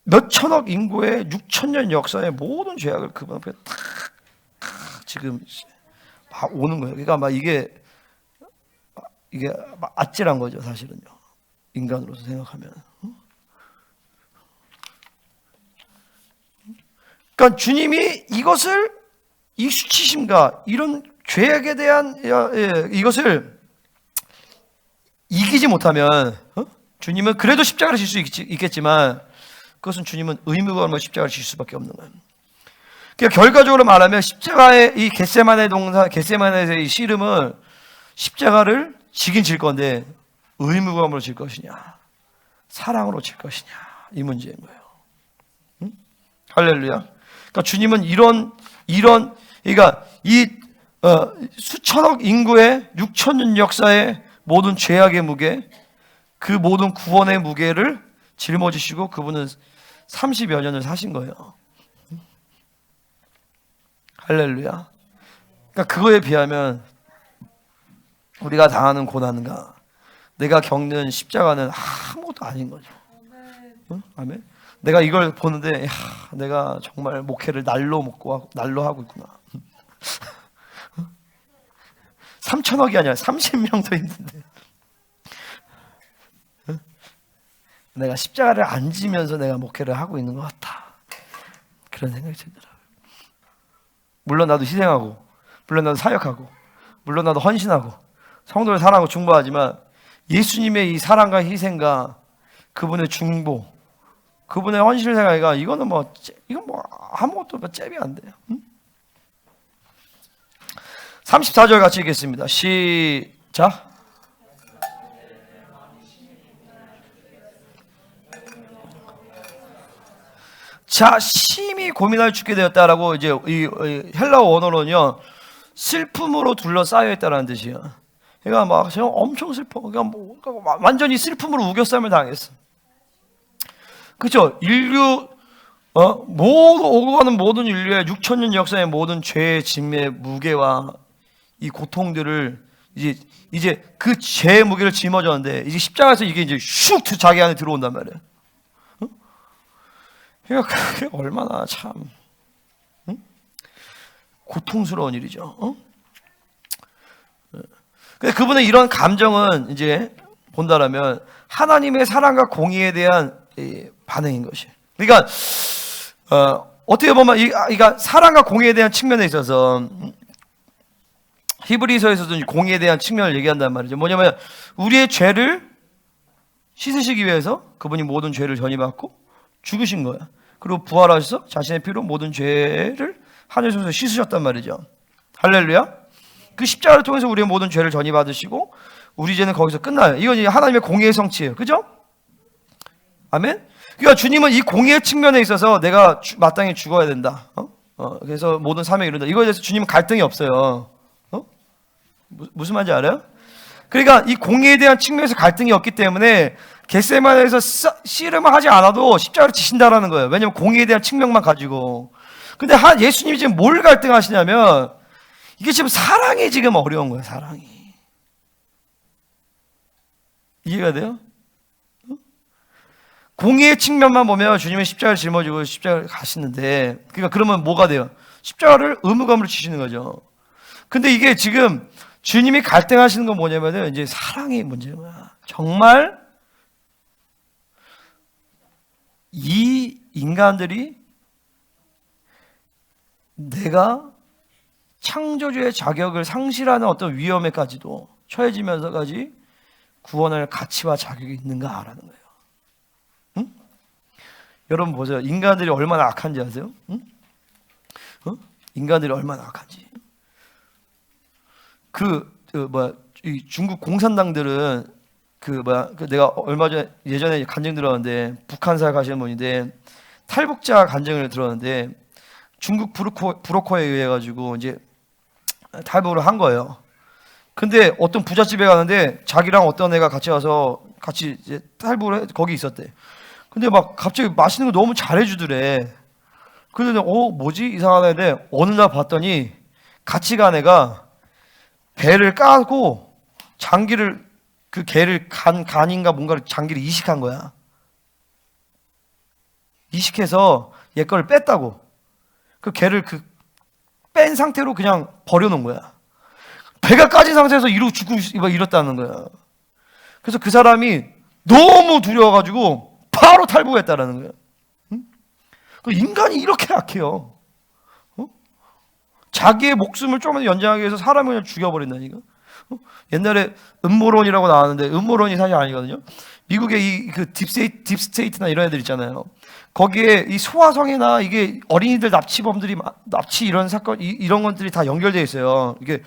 몇 천억 인구의 6천년 역사의 모든 죄악을 그분 앞에 탁 지금 막 오는 거예요. 그러니까 막 이게 막 아찔한 거죠, 사실은요. 인간으로서 생각하면. 그러니까 주님이 이것을, 이 수치심과 이런 죄악에 대한 이것을 이기지 못하면 주님은 그래도 십자가를 질 수 있겠지만 그것은 주님은 의무감으로 십자가를 질 수밖에 없는 거예요. 그러니까 결과적으로 말하면 십자가의 이 겟세마네 동산, 겟세마네에서의 이 씨름은 십자가를 지긴 질 건데 의무감으로 질 것이냐, 사랑으로 질 것이냐, 이 문제인 거예요. 응? 할렐루야. 그러니까 주님은 그러니까 이 수천억 인구의 6천년 역사의 모든 죄악의 무게, 그 모든 구원의 무게를 짊어지시고 그분은 30여 년을 사신 거예요. 할렐루야. 그러니까 그거에 비하면 우리가 당하는 고난과 내가 겪는 십자가는 아무것도 아닌 거죠. 응? 아멘. 내가 이걸 보는데, 내가 정말 목회를 날로 하고 있구나. 3천억이 아니라 30명도 있는데 내가 십자가를 안 지면서 내가 목회를 하고 있는 것 같다. 그런 생각이 들더라고요. 물론 나도 희생하고, 물론 나도 사역하고, 물론 나도 헌신하고, 성도를 사랑하고 중보하지만 예수님의 이 사랑과 희생과 그분의 중보, 그분의 헌신을 생각하니까 이건 뭐 아무것도 잽이 안 돼요. 34절 같이 읽겠습니다. 시작. 자, 심히 고민할 죽게 되었다라고 이제 이 헬라어 원어로는요, 슬픔으로 둘러싸여 있다라는 뜻이에요. 그러니까 막 제가 엄청 슬퍼. 그러니까 완전히 슬픔으로 우겨싸임을 당했어. 그렇죠? 인류 모두 오고 가는 모든 인류의 6천년 역사의 모든 죄의 짐의 무게와 이 고통들을 이제 그 죄의 무게를 짊어졌는데 이제 십자가에서 이게 이제 슉 자기 안에 들어온단 말이에요. 그러니까 그게 얼마나 참 고통스러운 일이죠. 근데 그분의 이런 감정은 이제 본다라면 하나님의 사랑과 공의에 대한 반응인 것이. 그러니까 어떻게 보면 그러니까 사랑과 공의에 대한 측면에 있어서 히브리서에서도 공의에 대한 측면을 얘기한단 말이죠. 뭐냐면 우리의 죄를 씻으시기 위해서 그분이 모든 죄를 전이받고 죽으신 거야. 그리고 부활하셔서 자신의 피로 모든 죄를 하늘에서 씻으셨단 말이죠. 할렐루야. 그 십자가를 통해서 우리의 모든 죄를 전이받으시고 우리 죄는 거기서 끝나요. 이건 하나님의 공의의 성취예요. 그죠? 아멘. 그러니까 주님은 이 공의의 측면에 있어서 내가 마땅히 죽어야 된다. 그래서 모든 사명을 이룬다. 이거에 대해서 주님은 갈등이 없어요. 무슨 말인지 알아요? 그러니까 이 공의에 대한 측면에서 갈등이 없기 때문에 겟세마네에서 씨름을 하지 않아도 십자가를 지신다라는 거예요. 왜냐하면 공의에 대한 측면만 가지고. 근데 예수님이 지금 뭘 갈등하시냐면 이게 지금 사랑이 지금 어려운 거예요. 사랑이. 이해가 돼요? 공의의 측면만 보면 주님은 십자가를 짊어지고 십자가를 가시는데, 그러니까 그러면 뭐가 돼요? 십자가를 의무감으로 지시는 거죠. 근데 이게 지금 주님이 갈등하시는 건 뭐냐면은 이제 사랑이 문제인 거야. 정말 이 인간들이 내가 창조주의 자격을 상실하는 어떤 위험에까지도 처해지면서까지 구원할 가치와 자격이 있는가라는 거예요. 응? 여러분 보세요. 인간들이 얼마나 악한지 아세요? 응? 인간들이 얼마나 악한지. 이 중국 공산당들은 내가 얼마 전에 예전에 간증 들었는데 북한사 가시는 분인데 탈북자 간증을 들었는데 중국 브로커에 의해 가지고 이제 탈북을 한 거예요. 근데 어떤 부잣집에 가는데 자기랑 어떤 애가 같이 와서 같이 이제 탈북을 거기 있었대. 근데 막 갑자기 맛있는 거 너무 잘해주더래. 그런데 뭐지 이상하네. 어느 날 봤더니 같이 간 애가 배를 까고 장기를 그 개를 간인가 뭔가를 장기를 이식한 거야. 이식해서 얘 거를 뺐다고. 그 개를 뺀 상태로 그냥 버려놓은 거야. 배가 까진 상태에서 이렇다는 거야. 그래서 그 사람이 너무 두려워가지고 바로 탈북했다라는 거야. 응? 인간이 이렇게 약해요. 자기의 목숨을 조금만 연장하기 위해서 사람을 그냥 죽여버린다니까. 옛날에 음모론이라고 나왔는데 음모론이 사실 아니거든요. 미국의 딥스테이트나 이런 애들 있잖아요. 거기에 이 소아성애나 이게 어린이들 납치 이런 사건 이런 것들이 다 연결되어 있어요. 이게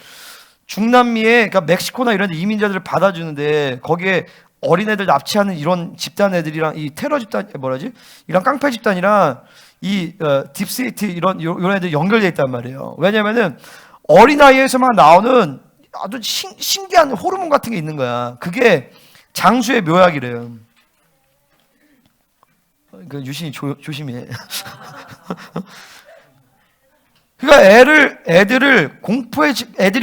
중남미에 그러니까 멕시코나 이런 데 이민자들을 받아주는데 거기에 어린애들 납치하는 이런 집단 애들이랑 이 테러 집단 이런 깡패 집단이랑 이 딥스테이트 이런 애들이 연결되어 있단 말이에요. 왜냐면은 어린아이에서만 나오는 아주 신기한 호르몬 같은 게 있는 거야. 그게 장수의 묘약이래요. 그 유신이 조심해. 그러니까 애들이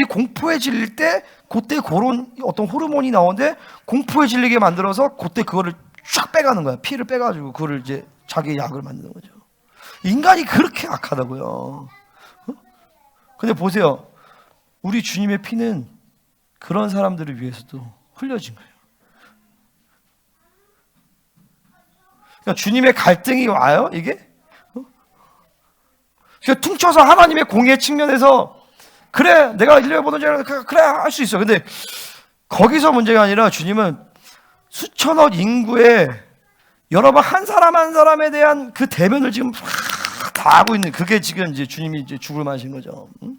공포에 질릴 때 그때 그런 어떤 호르몬이 나오는데 공포에 질리게 만들어서 그때 그거를 쫙 빼가는 거야. 피를 빼가지고 그거를 이제 자기의 약을 만드는 거죠. 인간이 그렇게 악하다고요. 근데 보세요. 우리 주님의 피는 그런 사람들을 위해서도 흘려진 거예요. 그러니까 주님의 갈등이 와요, 이게? 그러니까 퉁쳐서 하나님의 공의 측면에서 그래, 내가 인류의 모든 죄를 그래 할 수 있어. 근데 거기서 문제가 아니라 주님은 수천억 인구의 여러분 한 사람 한 사람에 대한 그 대면을 지금 다 하고 있는 그게 지금 이제 주님이 이제 죽을 맛인 거죠. 응?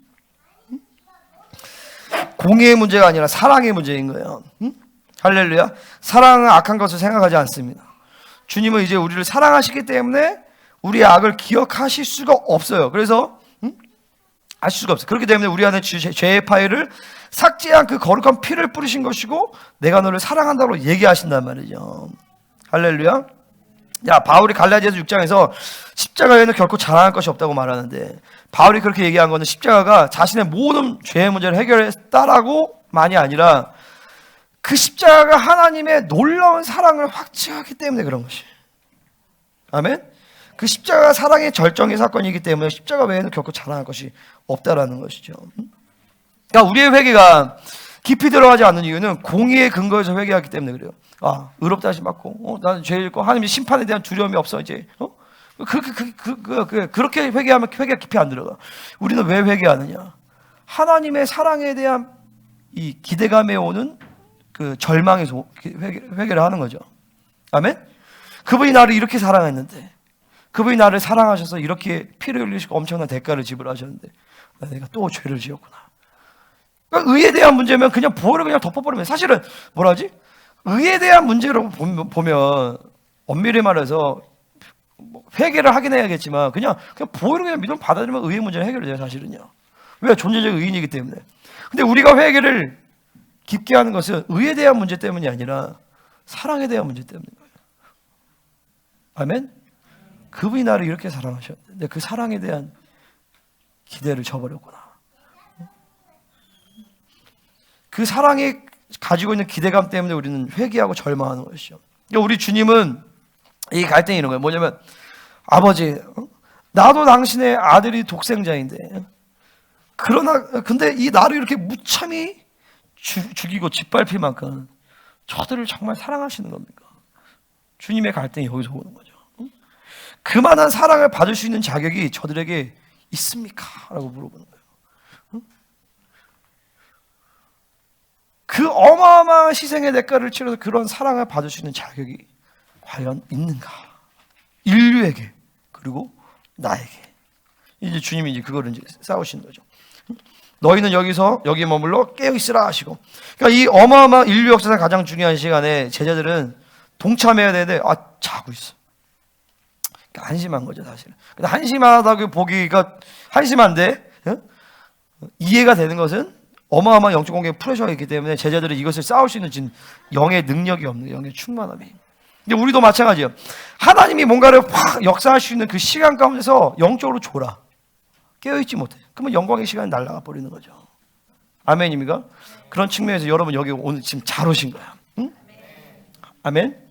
공의의 문제가 아니라 사랑의 문제인 거예요. 응? 할렐루야. 사랑은 악한 것을 생각하지 않습니다. 주님은 이제 우리를 사랑하시기 때문에 우리의 악을 기억하실 수가 없어요. 그래서 아실 수가 없어요. 그렇기 때문에 우리 안에 죄의 파일을 삭제한 그 거룩한 피를 뿌리신 것이고 내가 너를 사랑한다고 얘기하신단 말이죠. 할렐루야. 야, 바울이 갈라디아서 6장에서 십자가에는 결코 자랑할 것이 없다고 말하는데 바울이 그렇게 얘기한 거는 십자가가 자신의 모든 죄의 문제를 해결했다라고만이 아니라 그 십자가가 하나님의 놀라운 사랑을 확증하기 때문에 그런 것이. 아멘. 그 십자가가 사랑의 절정의 사건이기 때문에 십자가 외에는 결코 자랑할 것이 없다라는 것이죠. 그러니까 우리의 회개가 깊이 들어가지 않는 이유는 공의의 근거에서 회개하기 때문에 그래요. 아, 의롭다 하심 받고, 나는 죄 짓고 하나님의 심판에 대한 두려움이 없어 이제. 그렇게 회개하면 회개가 깊이 안 들어가. 우리는 왜 회개하느냐? 하나님의 사랑에 대한 이 기대감에 오는 그 절망에서 회개를 하는 거죠. 아멘. 그분이 나를 이렇게 사랑했는데, 그분이 나를 사랑하셔서 이렇게 피를 흘리시고 엄청난 대가를 지불하셨는데, 내가 또 죄를 지었구나. 그러니까 의에 대한 문제면 그냥 보호를 그냥 덮어버리면 사실은 뭐라지? 의에 대한 문제로 보면 엄밀히 말해서 회개를 하긴 해야겠지만 그냥 보호를 그냥 믿으면 받아들이면 의의 문제는 해결이 돼요. 사실은요. 왜? 존재적 의인이기 때문에. 근데 우리가 회개를 깊게 하는 것은 의에 대한 문제 때문이 아니라 사랑에 대한 문제 때문인 거예요. 아멘? 그분이 나를 이렇게 사랑하셨는데 그 사랑에 대한 기대를 저버렸구나. 그 사랑에 가지고 있는 기대감 때문에 우리는 회개하고 절망하는 것이죠. 그러니까 우리 주님은 이 갈등이 이런 거예요. 뭐냐면 아버지, 나도 당신의 아들이 독생자인데 근데 이 나를 이렇게 무참히 죽이고 짓밟힐 만큼 저들을 정말 사랑하시는 겁니까? 주님의 갈등이 여기서 오는 거죠. 그만한 사랑을 받을 수 있는 자격이 저들에게 있습니까? 라고 물어보는 거예요. 그 어마어마한 희생의 대가를 치러서 그런 사랑을 받을 수 있는 자격이 과연 있는가? 인류에게 그리고 나에게. 이제 주님이 이제 그거를 이제 싸우시는 거죠. 너희는 여기 머물러 깨어 있으라 하시고. 그러니까 이 어마어마한 인류 역사상 가장 중요한 시간에 제자들은 동참해야 되는데 자고 있어. 그러니까 한심한 거죠, 사실은. 근데 한심하다고 보기가 한심한데 이해가 되는 것은 어마어마한 영적 공격의 프레셔가 있기 때문에 제자들은 이것을 싸울 수 있는 지금 영의 능력이 없는 영의 충만함이. 근데 우리도 마찬가지예요. 하나님이 뭔가를 확 역사할 수 있는 그 시간 가운데서 영적으로 졸아. 깨어있지 못해. 그러면 영광의 시간이 날아가 버리는 거죠. 아멘입니까? 그런 측면에서 여러분 여기 오늘 지금 잘 오신 거야. 응? 아멘.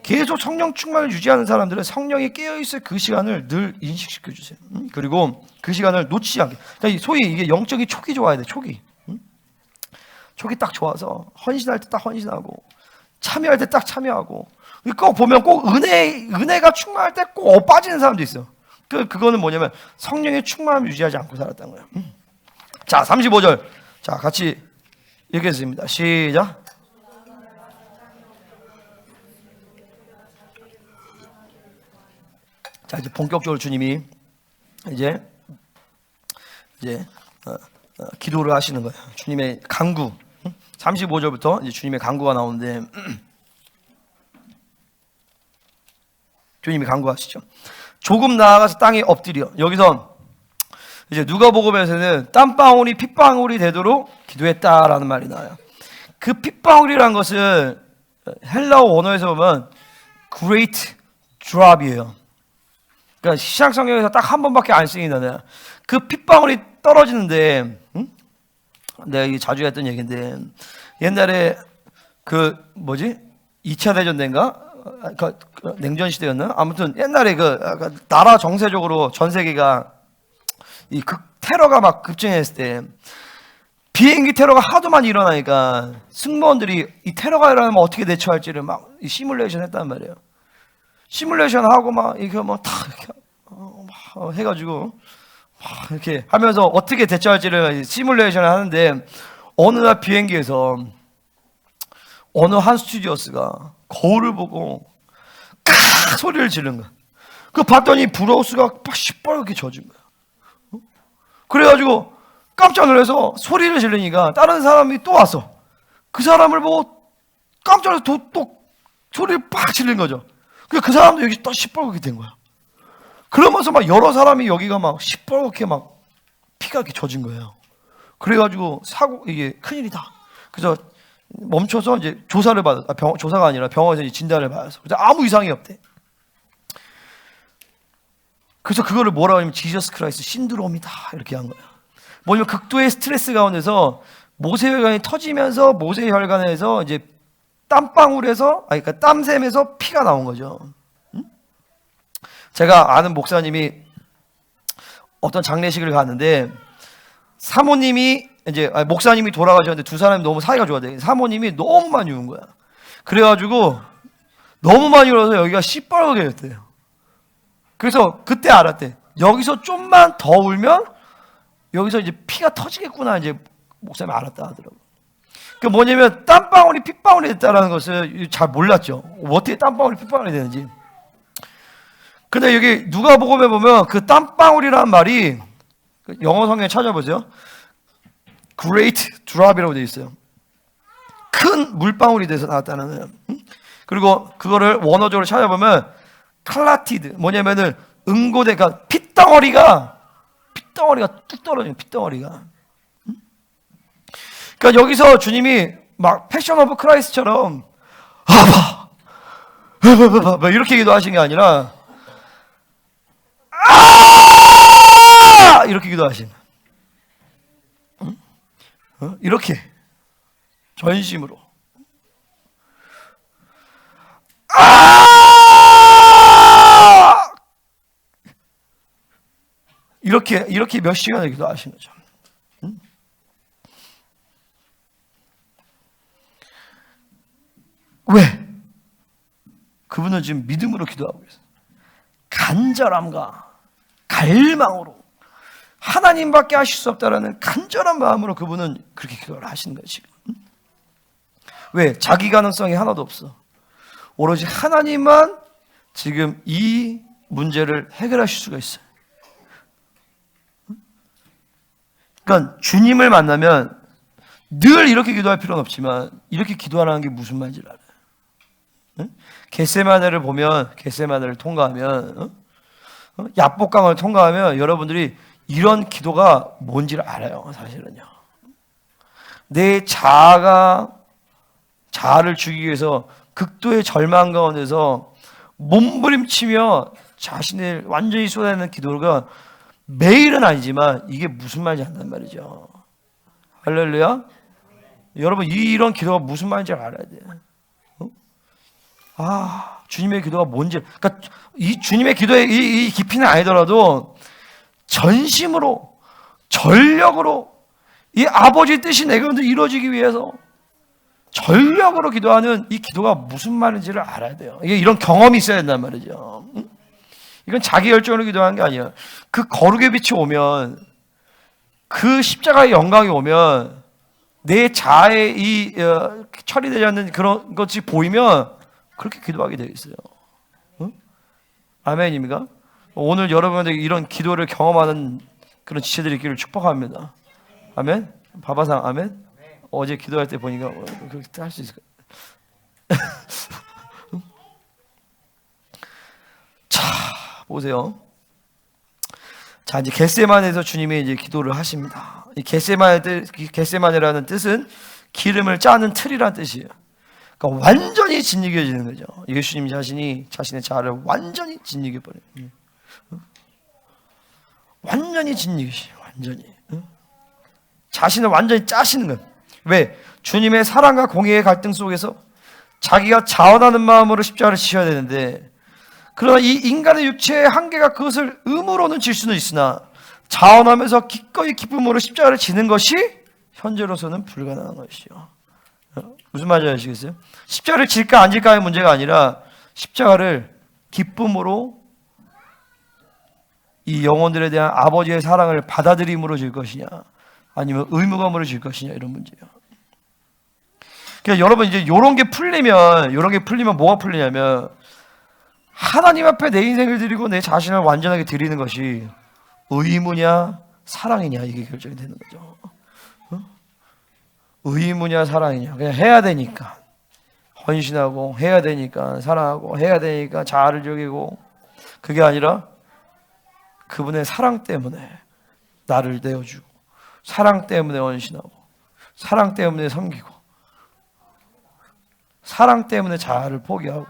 계속 성령 충만을 유지하는 사람들은 성령이 깨어있을 그 시간을 늘 인식시켜 주세요. 그리고 그 시간을 놓치지 않게. 그러니까 소위 이게 영적인 촉이 좋아야 돼. 촉이. 촉이 딱 좋아서 헌신할 때 딱 헌신하고 참여할 때 딱 참여하고. 꼭 보면 꼭 은혜가 충만할 때 꼭 빠지는 사람도 있어. 그거는 뭐냐면 성령의 충만함을 유지하지 않고 살았다는 거예요. 자, 35절. 자, 같이 읽겠습니다. 시작. 자, 이제 본격적으로 주님이 이제 기도를 하시는 거예요. 주님의 간구. 35절부터 이제 주님의 간구가 나오는데 주님이 간구하시죠. 조금 나아가서 땅에 엎드려. 여기서 이제 누가복음에서는 땀방울이 핏방울이 되도록 기도했다라는 말이 나와요. 그 핏방울이라는 것은 헬라어 원어에서 보면 great drop이에요. 그러니까 신약 성경에서 딱 한 번밖에 안 쓰이는 단어야. 그 핏방울이 떨어지는데, 내가 이게 자주 했던 얘기인데, 옛날에 그 2차 대전 때인가? 냉전 시대였나? 아무튼 옛날에 나라 정세적으로 전 세계가 이 테러가 막 급증했을 때 비행기 테러가 하도 많이 일어나니까 승무원들이 이 테러가 일어나면 어떻게 대처할지를 막 시뮬레이션 했단 말이에요. 시뮬레이션 하고 막 이렇게 다 이렇게 해가지고 막 이렇게 하면서 어떻게 대처할지를 시뮬레이션을 하는데 어느 날 비행기에서 어느 한 스튜디오스가 거울을 보고 咔 소리를 지른 거야. 그 봤더니 브로우스가 시뻘겋게 젖은 거야. 그래가지고 깜짝 놀라서 소리를 지르니까 다른 사람이 또 왔어. 그 사람을 보고 깜짝 놀라서 또 소리를 팍 지른 거죠. 그 사람도 여기 또 시뻘겋게 된 거야. 그러면서 막 여러 사람이 여기가 막 시뻘겋게 막 피가 이렇게 젖은 거예요. 그래가지고 이게 큰일이다. 그래서 멈춰서 이제 조사를 받았. 조사가 아니라 병원에서 이제 진단을 받았어. 그래서 아무 이상이 없대. 그래서 그거를 뭐라고 하냐면 지저스 크라이스트 신드롬이다 이렇게 한 거야. 뭐냐면 극도의 스트레스 가운데서 모세혈관이 터지면서 모세혈관에서 이제 그러니까 땀샘에서 피가 나온 거죠. 제가 아는 목사님이 어떤 장례식을 갔는데 사모님이 목사님이 돌아가셨는데 두 사람이 너무 사이가 좋아돼. 사모님이 너무 많이 운 거야. 그래가지고 너무 많이 울어서 여기가 시뻘겋게 됐대요. 그래서 그때 알았대. 여기서 좀만 더 울면 여기서 이제 피가 터지겠구나 이제 목사님이 알았다 하더라고. 그 뭐냐면 땀방울이 핏방울이 됐다라는 것을 잘 몰랐죠. 어떻게 땀방울이 핏방울이 되는지. 근데 여기 누가복음에 보면 그 땀방울이라는 말이 영어 성경에 찾아보세요. Great drop이라고 되어 있어요. 큰 물방울이 돼서 나왔다는 거예요. 그리고 그거를 원어적으로 찾아보면 클라티드 뭐냐면은 응고대 그러니까 핏덩어리가 뚝 떨어져요. 핏덩어리가. 그러니까 여기서 주님이 막 패션 오브 크라이스트처럼 막 이렇게 기도하신 게 아니라 이렇게 기도하신 이렇게 전심으로 이렇게 몇 시간을 기도하신 거죠. 왜? 그분은 지금 믿음으로 기도하고 있어요. 간절함과 갈망으로 하나님밖에 하실 수 없다라는 간절한 마음으로 그분은 그렇게 기도를 하시는 거예요. 지금. 왜? 자기 가능성이 하나도 없어. 오로지 하나님만 지금 이 문제를 해결하실 수가 있어요. 그러니까 주님을 만나면 늘 이렇게 기도할 필요는 없지만 이렇게 기도하라는 게 무슨 말인지 알아요. 응? 겟세마네를 보면, 겟세마네를 통과하면, 야복강을 통과하면 여러분들이 이런 기도가 뭔지를 알아요. 사실은요. 내 자아를 죽이기 위해서 극도의 절망 가운데서 몸부림치며 자신을 완전히 쏟아내는 기도가 매일은 아니지만 이게 무슨 말인지 안단 말이죠. 할렐루야. 여러분 이런 기도가 무슨 말인지 알아야 돼요. 주님의 기도가 뭔지, 그러니까 이 주님의 기도의 이 깊이는 아니더라도 전심으로 전력으로 이 아버지의 뜻이 내 가운데 이루어지기 위해서 전력으로 기도하는 이 기도가 무슨 말인지를 알아야 돼요. 이게 이런 경험이 있어야 된단 말이죠. 이건 자기 열정으로 기도하는 게 아니에요. 그 거룩의 빛이 오면, 그 십자가의 영광이 오면 내 자아의 이 처리되지 않는 그런 것이 보이면 그렇게 기도하게 되어 있어요. 아멘입니까? 오늘 여러분들 이런 기도를 경험하는 그런 지체들이 있기를 축복합니다. 아멘. 바바상 아멘. 어제 기도할 때 보니까 그렇게 할 수 있을 거예요. 자, 보세요. 자, 이제 겟세마네에서 주님이 이제 기도를 하십니다. 이 겟세마네라는 뜻은 기름을 짜는 틀이라는 뜻이에요. 그러니까 완전히 짓이겨지는 거죠. 예수님 자신이 자신의 자아를 완전히 짓이겨 버려요. 완전히 짓이기시죠. 완전히. 자신을 완전히 짜시는 거예요. 왜? 주님의 사랑과 공의의 갈등 속에서 자기가 자원하는 마음으로 십자가를 지셔야 되는데, 그러나 이 인간의 육체의 한계가 그것을 의무로는 질 수는 있으나 자원하면서 기꺼이 기쁨으로 십자가를 지는 것이 현재로서는 불가능한 것이죠. 무슨 말인지 아시겠어요? 십자가를 질까 안 질까의 문제가 아니라 십자가를 기쁨으로 이 영혼들에 대한 아버지의 사랑을 받아들임으로 질 것이냐, 아니면 의무감으로 질 것이냐, 이런 문제예요. 그러니까 여러분 이제 이런 게 풀리면 뭐가 풀리냐면, 하나님 앞에 내 인생을 드리고 내 자신을 완전하게 드리는 것이 의무냐 사랑이냐, 이게 결정이 되는 거죠. 의무냐 사랑이냐. 그냥 해야 되니까 헌신하고, 해야 되니까 사랑하고, 해야 되니까 자아를 죽이고, 그게 아니라 그분의 사랑 때문에 나를 내어주고, 사랑 때문에 헌신하고, 사랑 때문에 섬기고, 사랑 때문에 자아를 포기하고,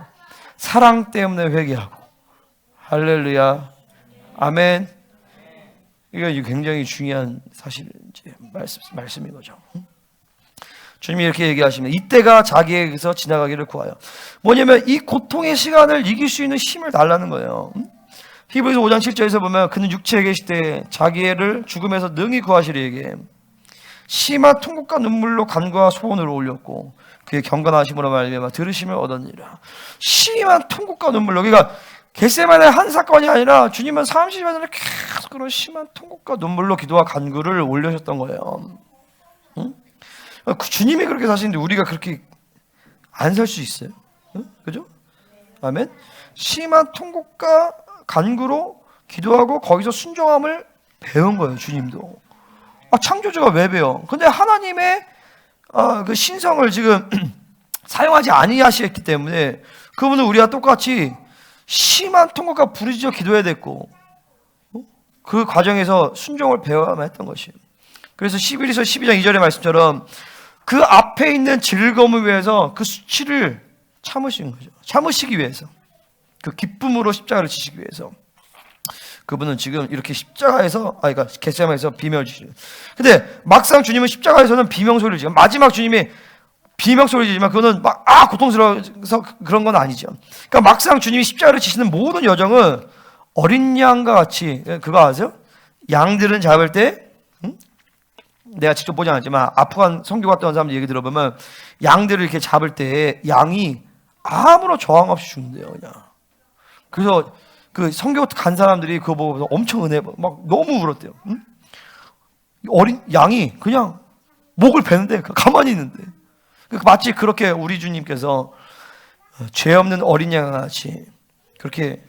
사랑 때문에 회개하고. 할렐루야. 아멘. 이게 굉장히 중요한 사실 이제 말씀인 거죠. 주님이 이렇게 얘기하시면 이때가 자기에게서 지나가기를 구하여. 뭐냐면 이 고통의 시간을 이길 수 있는 힘을 달라는 거예요. 히브리서 5장 7절에서 보면 그는 육체에 계실 때 자기를 죽음에서 능히 구하시리 에게 심한 통곡과 눈물로 간과 소원을 올렸고 그의 경건하심으로 말미암아 들으심을 얻었느니라. 심한 통곡과 눈물로. 그러니까 겟세마네 한 사건이 아니라 주님은 30여 년을 계속 그런 심한 통곡과 눈물로 기도와 간구를 올려셨던 거예요. 응? 주님이 그렇게 사시는데 우리가 그렇게 안 살 수 있어요? 응? 그죠? 아멘. 심한 통곡과 간구로 기도하고 거기서 순종함을 배운 거예요. 주님도. 창조주가 왜 배워? 근데 하나님의 그 신성을 지금 사용하지 아니하시기 때문에 그분은 우리와 똑같이 심한 통곡과 부르짖어 기도해야 됐고, 그 과정에서 순종을 배워야만 했던 것이에요. 그래서 11에서 12장 2절의 말씀처럼 그 앞에 있는 즐거움을 위해서 그 수치를 참으신 거죠. 참으시기 위해서, 그 기쁨으로 십자가를 지시기 위해서 그분은 지금 이렇게 십자가에서, 그러니까 겟세마네에서 비명을 지시는. 근데 막상 주님은 십자가에서는 비명소리를 지금, 마지막 주님이 비명소리를 지르지만 그거는 막 고통스러워서 그런 건 아니죠. 그러니까 막상 주님이 십자가를 지시는 모든 여정은 어린 양과 같이, 그거 아세요? 양들은 잡을 때, 내가 직접 보지 않았지만 아프간 선교 갔다 온 사람들 얘기 들어보면 양들을 이렇게 잡을 때 양이 아무런 저항 없이 죽는데요, 그냥. 그래서 그 선교 간 사람들이 그거 보고 엄청 막 너무 울었대요. 어린 양이 그냥 목을 베는데 가만히 있는데. 마치 그렇게 우리 주님께서 죄 없는 어린 양같이 그렇게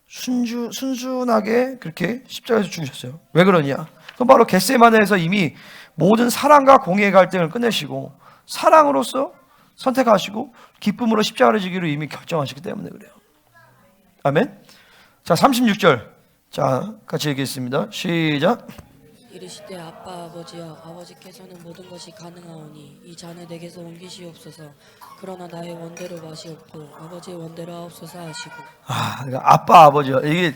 순순하게 그렇게 십자가에서 죽으셨어요. 왜 그러냐? 그건 바로 겟세마네에서 이미 모든 사랑과 공의의 갈등을 끝내시고 사랑으로서 선택하시고 기쁨으로 십자가를 지기로 이미 결정하시기 때문에 그래요. 아멘. 자, 36절. 자, 같이 얘기했습니다. 시작. 이르시되 아빠 아버지여 아버지께서는 모든 것이 가능하오니 이 잔을 내게서 옮기시옵소서. 그러나 나의 원대로 마시옵고 아버지의 원대로 하옵소서 하시고. 그러니까 아빠 아버지요. 이게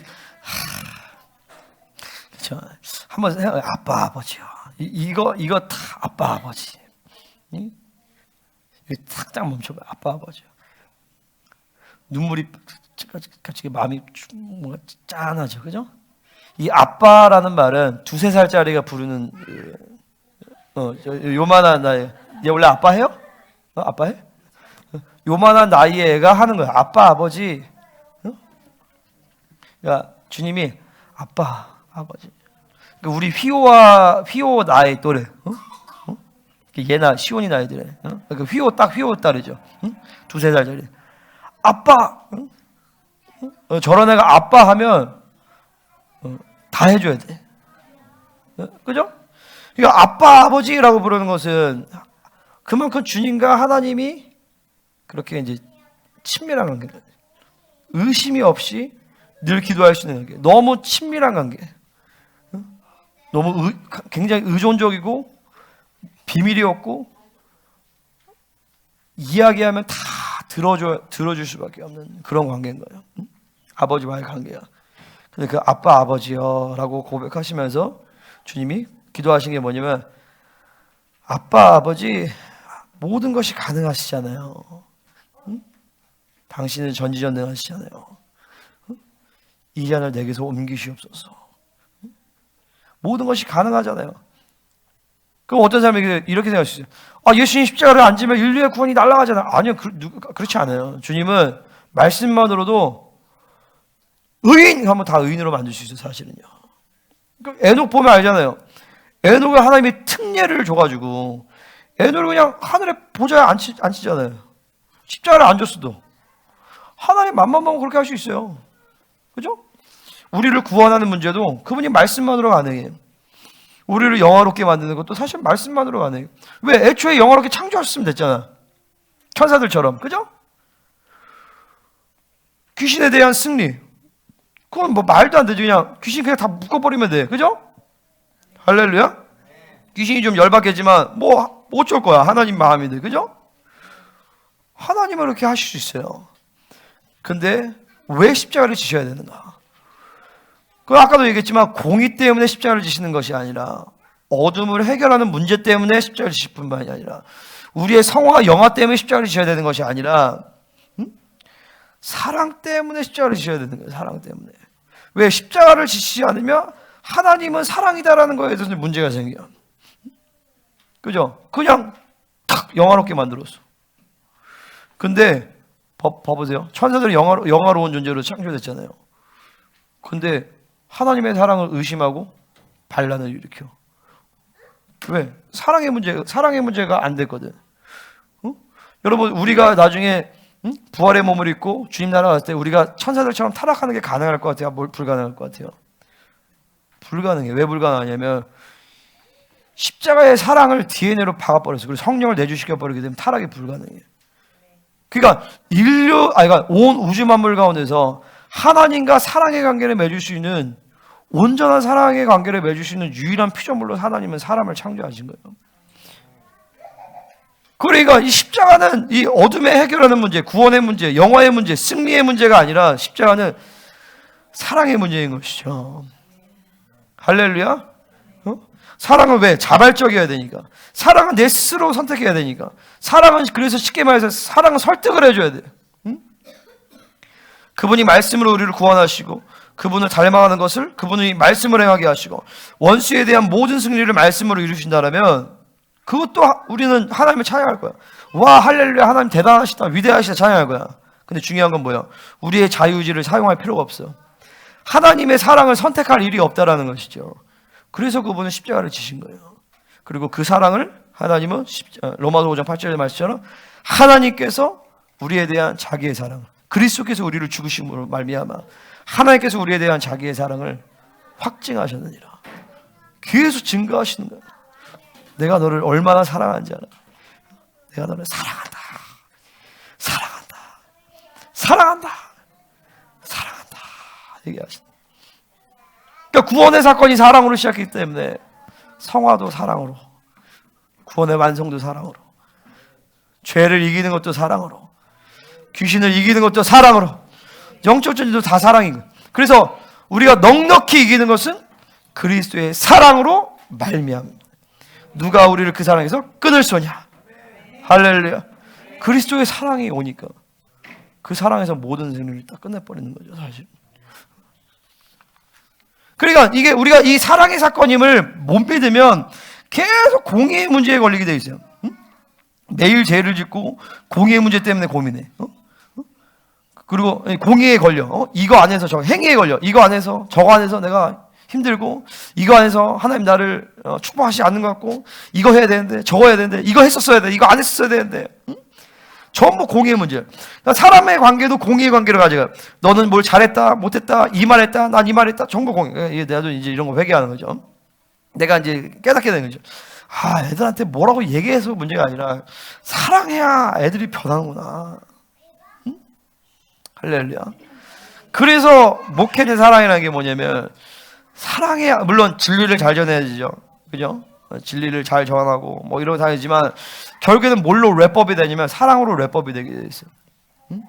그렇죠. 한번 생각해. 아빠 아버지요. 이거 다 아빠 아버지. 이거 탁딱 멈춰봐. 아빠 아버지요. 눈물이 같이 마음이 뭔가 짠하죠, 그죠? 이 아빠라는 말은 2-3살짜리가 부르는 요만한 나이. 얘 원래 아빠 해요? 아빠 해? 요만한 나이의 애가 하는 거야. 아빠 아버지. 그러니까 주님이 아빠 아버지. 그러니까 우리 휘오 나이 또래. 얘나 시온이 나이들에. 그러니까 휘오 딸이죠. 2-3살짜리. 아빠. 저런 애가 아빠 하면 다 해줘야 돼. 그죠? 그러니까 아빠 아버지라고 부르는 것은 그만큼 주님과 하나님이 그렇게 이제 친밀한 관계, 의심이 없이 늘 기도할 수 있는 관계, 너무 친밀한 관계, 너무 굉장히 의존적이고 비밀이 없고 이야기하면 다 들어줄 수밖에 없는 그런 관계인 거예요. 아버지와의 관계야. 근데 그 아빠 아버지여라고 고백하시면서 주님이 기도하신 게 뭐냐면 아빠 아버지 모든 것이 가능하시잖아요. 당신은 전지전능하시잖아요. 이 잔을 내게서 옮기시옵소서. 모든 것이 가능하잖아요. 그럼 어떤 사람이 이렇게 생각할 수 있어요. 예수님 십자가를 안 지면 인류의 구원이 날아가잖아요. 아니요, 그렇지 않아요. 주님은 말씀만으로도 의인 하면 다 의인으로 만들 수 있어요, 사실은요. 에녹 보면 알잖아요. 에녹을 하나님이 특례를 줘가지고 에녹을 그냥 하늘에 보좌에 앉히잖아요. 십자가를 안 줬어도 하나님 맘만 먹으면 그렇게 할 수 있어요. 그죠? 우리를 구원하는 문제도 그분이 말씀만으로 가능해요. 우리를 영화롭게 만드는 것도 사실 말씀만으로 가능해요. 왜? 애초에 영화롭게 창조하셨으면 됐잖아. 천사들처럼. 그죠? 귀신에 대한 승리. 그건 뭐 말도 안 되죠. 그냥 귀신 그냥 다 묶어버리면 돼. 그죠? 할렐루야? 귀신이 좀 열받겠지만 뭐 어쩔 거야. 하나님 마음인데. 그죠? 하나님은 그렇게 하실 수 있어요. 근데 왜 십자가를 지셔야 되는가? 아까도 얘기했지만 공의 때문에 십자가를 지시는 것이 아니라 어둠을 해결하는 문제 때문에 십자가를 지실 뿐만이 아니라 우리의 성화 영화 때문에 십자가를 지셔야 되는 것이 아니라 사랑 때문에 십자가를 지셔야 되는 거예요. 사랑 때문에. 왜? 십자가를 지시지 않으면 하나님은 사랑이다라는 거에 대해서 문제가 생겨. 그죠? 그냥 탁 영화롭게 만들었어. 근데 봐보세요. 천사들은 영화로운 존재로 창조됐잖아요. 근데 하나님의 사랑을 의심하고 반란을 일으켜. 왜? 사랑의 문제가 안 됐거든. 여러분, 우리가 나중에 부활의 몸을 입고 주님 나라 갔을 때 우리가 천사들처럼 타락하는 게 가능할 것 같아요? 불가능할 것 같아요? 불가능해. 왜 불가능하냐면 십자가의 사랑을 DNA로 박아버렸어. 그리고 성령을 내주시켜버리게 되면 타락이 불가능해. 그러니까 그러니까 온 우주 만물 가운데서 하나님과 사랑의 관계를 맺을 수 있는 온전한 사랑의 관계를 맺을 수 있는 유일한 피조물로 하나님은 사람을 창조하신 거예요. 그러니까 이 십자가는 이 어둠의 해결하는 문제, 구원의 문제, 영화의 문제, 승리의 문제가 아니라 십자가는 사랑의 문제인 것이죠. 할렐루야. 사랑은 왜? 자발적이어야 되니까. 사랑은 내 스스로 선택해야 되니까. 사랑은 그래서 쉽게 말해서 사랑은 설득을 해줘야 돼. 그분이 말씀으로 우리를 구원하시고 그분을 닮아가는 것을 그분이 말씀을 행하게 하시고 원수에 대한 모든 승리를 말씀으로 이루신다면 그것도 우리는 하나님을 찬양할 거야. 와, 할렐루야, 하나님 대단하시다, 위대하시다 찬양할 거야. 근데 중요한 건 뭐야? 우리의 자유의지를 사용할 필요가 없어. 하나님의 사랑을 선택할 일이 없다라는 것이죠. 그래서 그분은 십자가를 지신 거예요. 그리고 그 사랑을 하나님은 로마서 5장 8절에 말씀처럼 하나님께서 우리에 대한 자기의 사랑, 그리스도께서 우리를 죽으심으로 말미암아 하나님께서 우리에 대한 자기의 사랑을 확증하셨느니라. 계속 증거하시는 거예요. 내가 너를 얼마나 사랑하는지 알아. 내가 너를 사랑한다. 사랑한다. 사랑한다. 사랑한다. 얘기하신다. 그러니까 구원의 사건이 사랑으로 시작했기 때문에 성화도 사랑으로, 구원의 완성도 사랑으로, 죄를 이기는 것도 사랑으로, 귀신을 이기는 것도 사랑으로, 영적 전쟁도 다 사랑인 거예요. 그래서 우리가 넉넉히 이기는 것은 그리스도의 사랑으로 말미암습니다. 누가 우리를 그 사랑에서 끊을 수냐? 할렐루야. 그리스도의 사랑이 오니까 그 사랑에서 모든 승리를 딱 끝내버리는 거죠, 사실. 그러니까 이게 우리가 이 사랑의 사건임을 못 믿으면 계속 공의의 문제에 걸리게 돼 있어요. 응? 매일 죄를 짓고 공의의 문제 때문에 고민해. 그리고 공의에 걸려. 이거 안에서 저 행위에 걸려. 이거 안에서 저거 안에서 내가 힘들고, 이거 안에서 하나님 나를 축복하시지 않는 것 같고, 이거 해야 되는데 저거 해야 되는데 이거 했었어야 돼, 이거 안 했었어야 되는데. 응? 전부 공의의 문제예요. 그러니까 사람의 관계도 공의의 관계로 가져가요. 너는 뭘 잘했다, 못했다, 이 말했다, 난 이 말했다, 전부 공의. 내가 이제 이런 거 회개하는 거죠. 내가 이제 깨닫게 되는 거죠. 아, 애들한테 뭐라고 얘기해서 문제가 아니라 사랑해야 애들이 변하는구나. 응? 할렐루야. 그래서 목회의 사랑이라는 게 뭐냐면, 사랑해야, 물론 진리를 잘 전해야죠. 그죠? 진리를 잘 전하고 뭐 이러고 다니지만 결국에는 뭘로 랩법이 되냐면 사랑으로 랩법이 되게 돼 있어요. 응?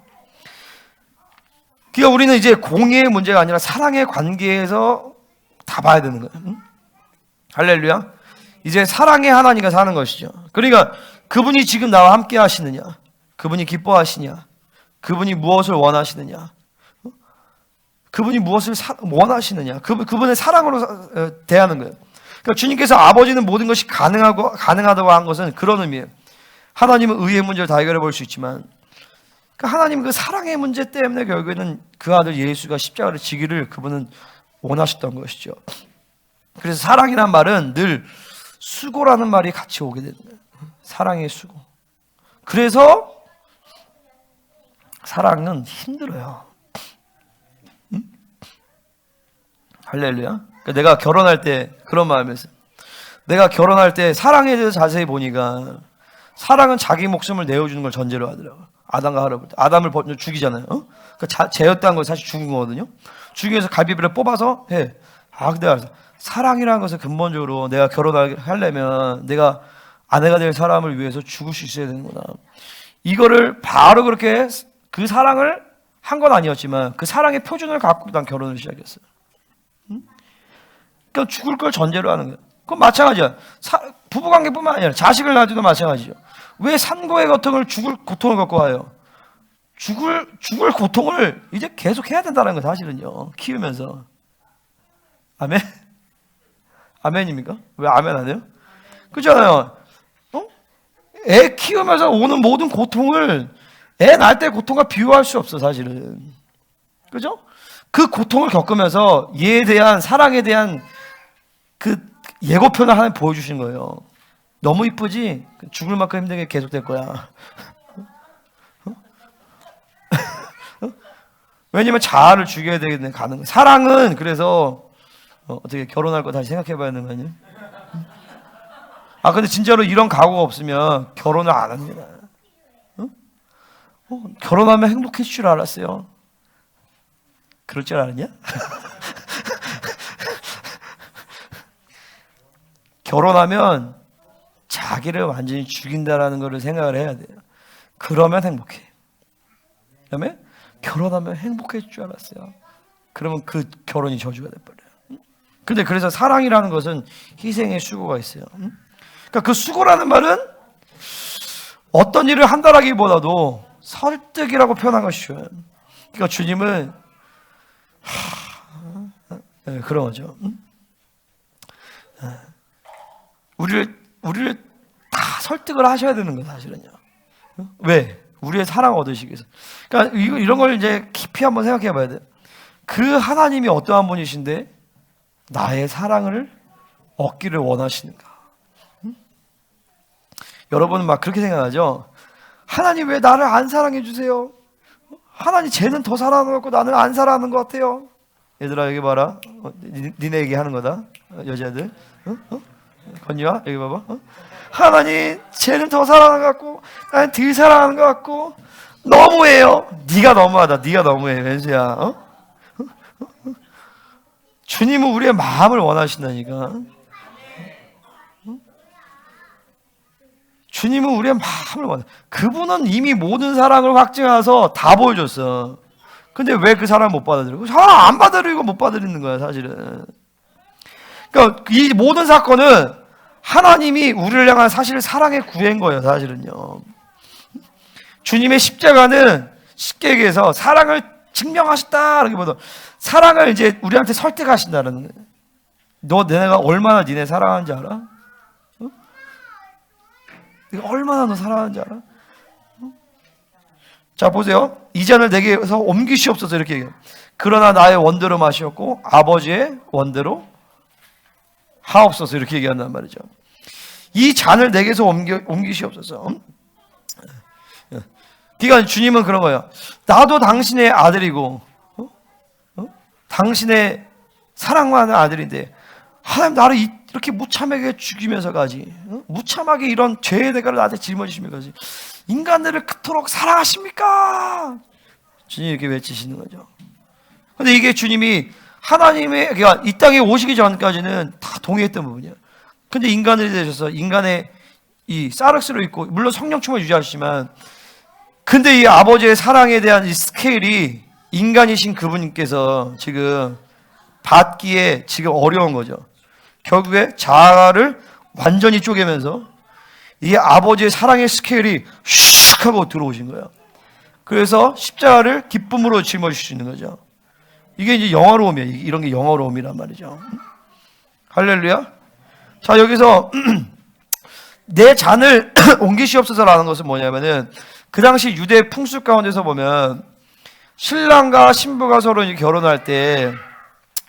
그러니까 우리는 이제 공의의 문제가 아니라 사랑의 관계에서 다 봐야 되는 거예요. 응? 할렐루야. 이제 사랑의 하나님과 사는 것이죠. 그러니까 그분이 지금 나와 함께 하시느냐, 그분이 기뻐하시냐, 그분이 무엇을 원하시느냐, 그분이 무엇을 원하시느냐, 그분의 사랑으로 대하는 거예요. 그러니까 주님께서 아버지는 모든 것이 가능하다고 한 것은 그런 의미예요. 하나님은 의의 문제를 다 해결해 볼 수 있지만, 그러니까 하나님 그 사랑의 문제 때문에 결국에는 그 아들 예수가 십자가를 지기를 그분은 원하셨던 것이죠. 그래서 사랑이란 말은 늘 수고라는 말이 같이 오게 되는 거예요. 사랑의 수고. 그래서 사랑은 힘들어요. 응? 할렐루야. 그러니까 내가 결혼할 때 그런 마음이었어요. 내가 결혼할 때 사랑에 대해서 자세히 보니까 사랑은 자기 목숨을 내어주는 걸 전제로 하더라고요. 아담과 하와 볼 때. 아담을 죽이잖아요. 그러니까 죄였다는 걸 사실 죽인 거거든요. 죽이기 위해서 갈비뼈를 뽑아서 해. 근데 알았어. 사랑이라는 것은 근본적으로 내가 결혼하려면 내가 아내가 될 사람을 위해서 죽을 수 있어야 되는구나. 이거를 바로 그렇게 그 사랑을 한 건 아니었지만 그 사랑의 표준을 갖고 난 결혼을 시작했어요. 그러니까 죽을 걸 전제로 하는 거예요. 그건 마찬가지야. 부부관계뿐만 아니라 자식을 낳아도 마찬가지죠. 왜 산고의 고통을 죽을 고통을 갖고 와요? 죽을 고통을 이제 계속 해야 된다는 거 사실은요. 키우면서. 아멘? 아멘입니까? 왜 아멘 안 해요? 그렇잖아요. 애 키우면서 오는 모든 고통을 애 낳을 때 고통과 비유할 수 없어 사실은. 그죠? 그 고통을 겪으면서 얘에 대한 사랑에 대한 그 예고편을 하나님 보여주신 거예요. 너무 이쁘지? 죽을 만큼 힘들게 계속될 거야. 왜냐면 자아를 죽여야 되는 가능. 사랑은 그래서 어떻게 결혼할 거 다시 생각해봐야 되는 거 아니에요? 근데 진짜로 이런 각오가 없으면 결혼을 안 합니다. 결혼하면 행복해질 줄 알았어요. 그럴 줄 알았냐? 결혼하면 자기를 완전히 죽인다라는 것을 생각을 해야 돼요. 그러면 행복해. 그다음에 결혼하면 행복해질 줄 알았어요. 그러면 그 결혼이 저주가 돼버려요. 근데 그래서 사랑이라는 것은 희생의 수고가 있어요. 그러니까 그 수고라는 말은 어떤 일을 한다라기보다도 설득이라고 표현한 것이죠. 그러니까 주님은 그런 거죠. 우리를 다 설득을 하셔야 되는 거예요, 사실은요. 왜? 우리의 사랑을 얻으시기 위해서. 그러니까 이런 걸 이제 깊이 한번 생각해 봐야 돼요. 그 하나님이 어떠한 분이신데 나의 사랑을 얻기를 원하시는가? 여러분은 막 그렇게 생각하죠? 하나님 왜 나를 안 사랑해 주세요? 하나님 쟤는 더 사랑하는 것 같고 나는 안 사랑하는 것 같아요. 얘들아 여기 봐라. 니네 얘기하는 거다. 여자들. 건유야 여기 봐봐. 하나님 쟤는 더 사랑하는 것 같고 나는 덜 사랑하는 것 같고 너무해요. 네가 너무하다. 네가 너무해 왼수야. 주님은 우리의 마음을 원하신다니까. 주님은 우리의 마음을 원해. 그분은 이미 모든 사랑을 확증해서 다 보여줬어. 근데 왜 그 사랑을 못 받아들이고? 사랑 안 받아들이고 못 받아들이는 거야 사실은. 그러니까 이 모든 사건은 하나님이 우리를 향한 사실 사랑의 구애인 거예요 사실은요. 주님의 십자가는 쉽게 얘기해서 사랑을 증명하셨다라기보다 사랑을 이제 우리한테 설득하신다는 거예요. 너 내가 얼마나 니네 사랑하는지 알아? 내가 얼마나 너 사랑하는지 알아? 자 보세요. 이 잔을 내게서 옮기시옵소서 이렇게 얘기해요. 그러나 나의 원대로 마시었고 아버지의 원대로 하옵소서 이렇게 얘기한단 말이죠. 이 잔을 내게서 옮기시옵소서. 그러니까 주님은 그런 거예요. 나도 당신의 아들이고 당신의 사랑하는 아들인데 하나님 나를 이렇게 무참하게 죽이면서까지 무참하게 이런 죄의 대가를 나한테 짊어지시면서까지 인간들을 그토록 사랑하십니까? 주님이 이렇게 외치시는 거죠. 근데 이게 주님이 하나님의 그러니까 이 땅에 오시기 전까지는 다 동의했던 부분이에요. 근데 인간이 되셔서 인간의 이 사르스로 있고 물론 성령 충만 유지하시지만 근데 이 아버지의 사랑에 대한 이 스케일이 인간이신 그분께서 지금 받기에 지금 어려운 거죠. 결국에 자아를 완전히 쪼개면서 이 아버지의 사랑의 스케일이 슉 하고 들어오신 거예요. 그래서 십자가를 기쁨으로 짊어질 수 있는 거죠. 이게 이제 영화로움이에요. 이런 게 영화로움이란 말이죠. 할렐루야. 자 여기서 내 잔을 옮기시옵소서라는 것은 뭐냐면은 그 당시 유대 풍습 가운데서 보면 신랑과 신부가 서로 결혼할 때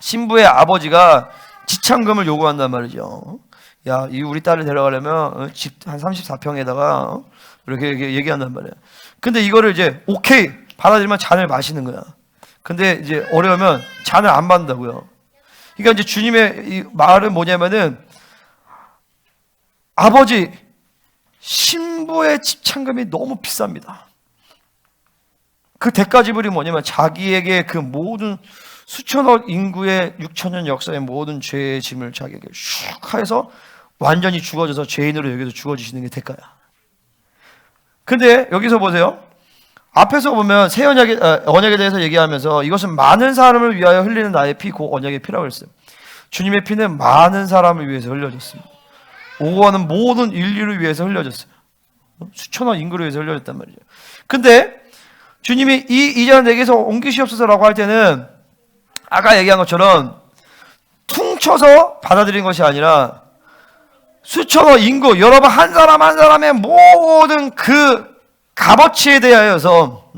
신부의 아버지가 지참금을 요구한단 말이죠. 야, 이 우리 딸을 데려가려면 집 한 34평에다가 이렇게 얘기한단 말이에요. 근데 이거를 이제 오케이 받아들이면 잔을 마시는 거야. 근데 이제 어려우면 잔을 안 받는다고요. 그러니까 이제 주님의 이 말은 뭐냐면은 아버지 신부의 집찬금이 너무 비쌉니다. 그 대가 지불이 뭐냐면 자기에게 그 모든 수천억 인구의 6천년 역사의 모든 죄의 짐을 자기에게 슉 해서 완전히 죽어져서 죄인으로 여기서 죽어지시는 게 대가야. 근데 여기서 보세요. 앞에서 보면 새 언약에 대해서 얘기하면서 이것은 많은 사람을 위하여 흘리는 나의 피 곧 언약의 피라고 했어요. 주님의 피는 많은 사람을 위해서 흘려졌습니다. 오고 가는 모든 인류를 위해서 흘려졌어요. 수천억 인구를 위해서 흘려졌단 말이죠. 근데 주님이 이 잔을 내게서 옮기시옵소서라고 할 때는 아까 얘기한 것처럼 퉁쳐서 받아들인 것이 아니라 수천억 인구 여러분 한 사람 한 사람의 모든 그 값어치에 대하여서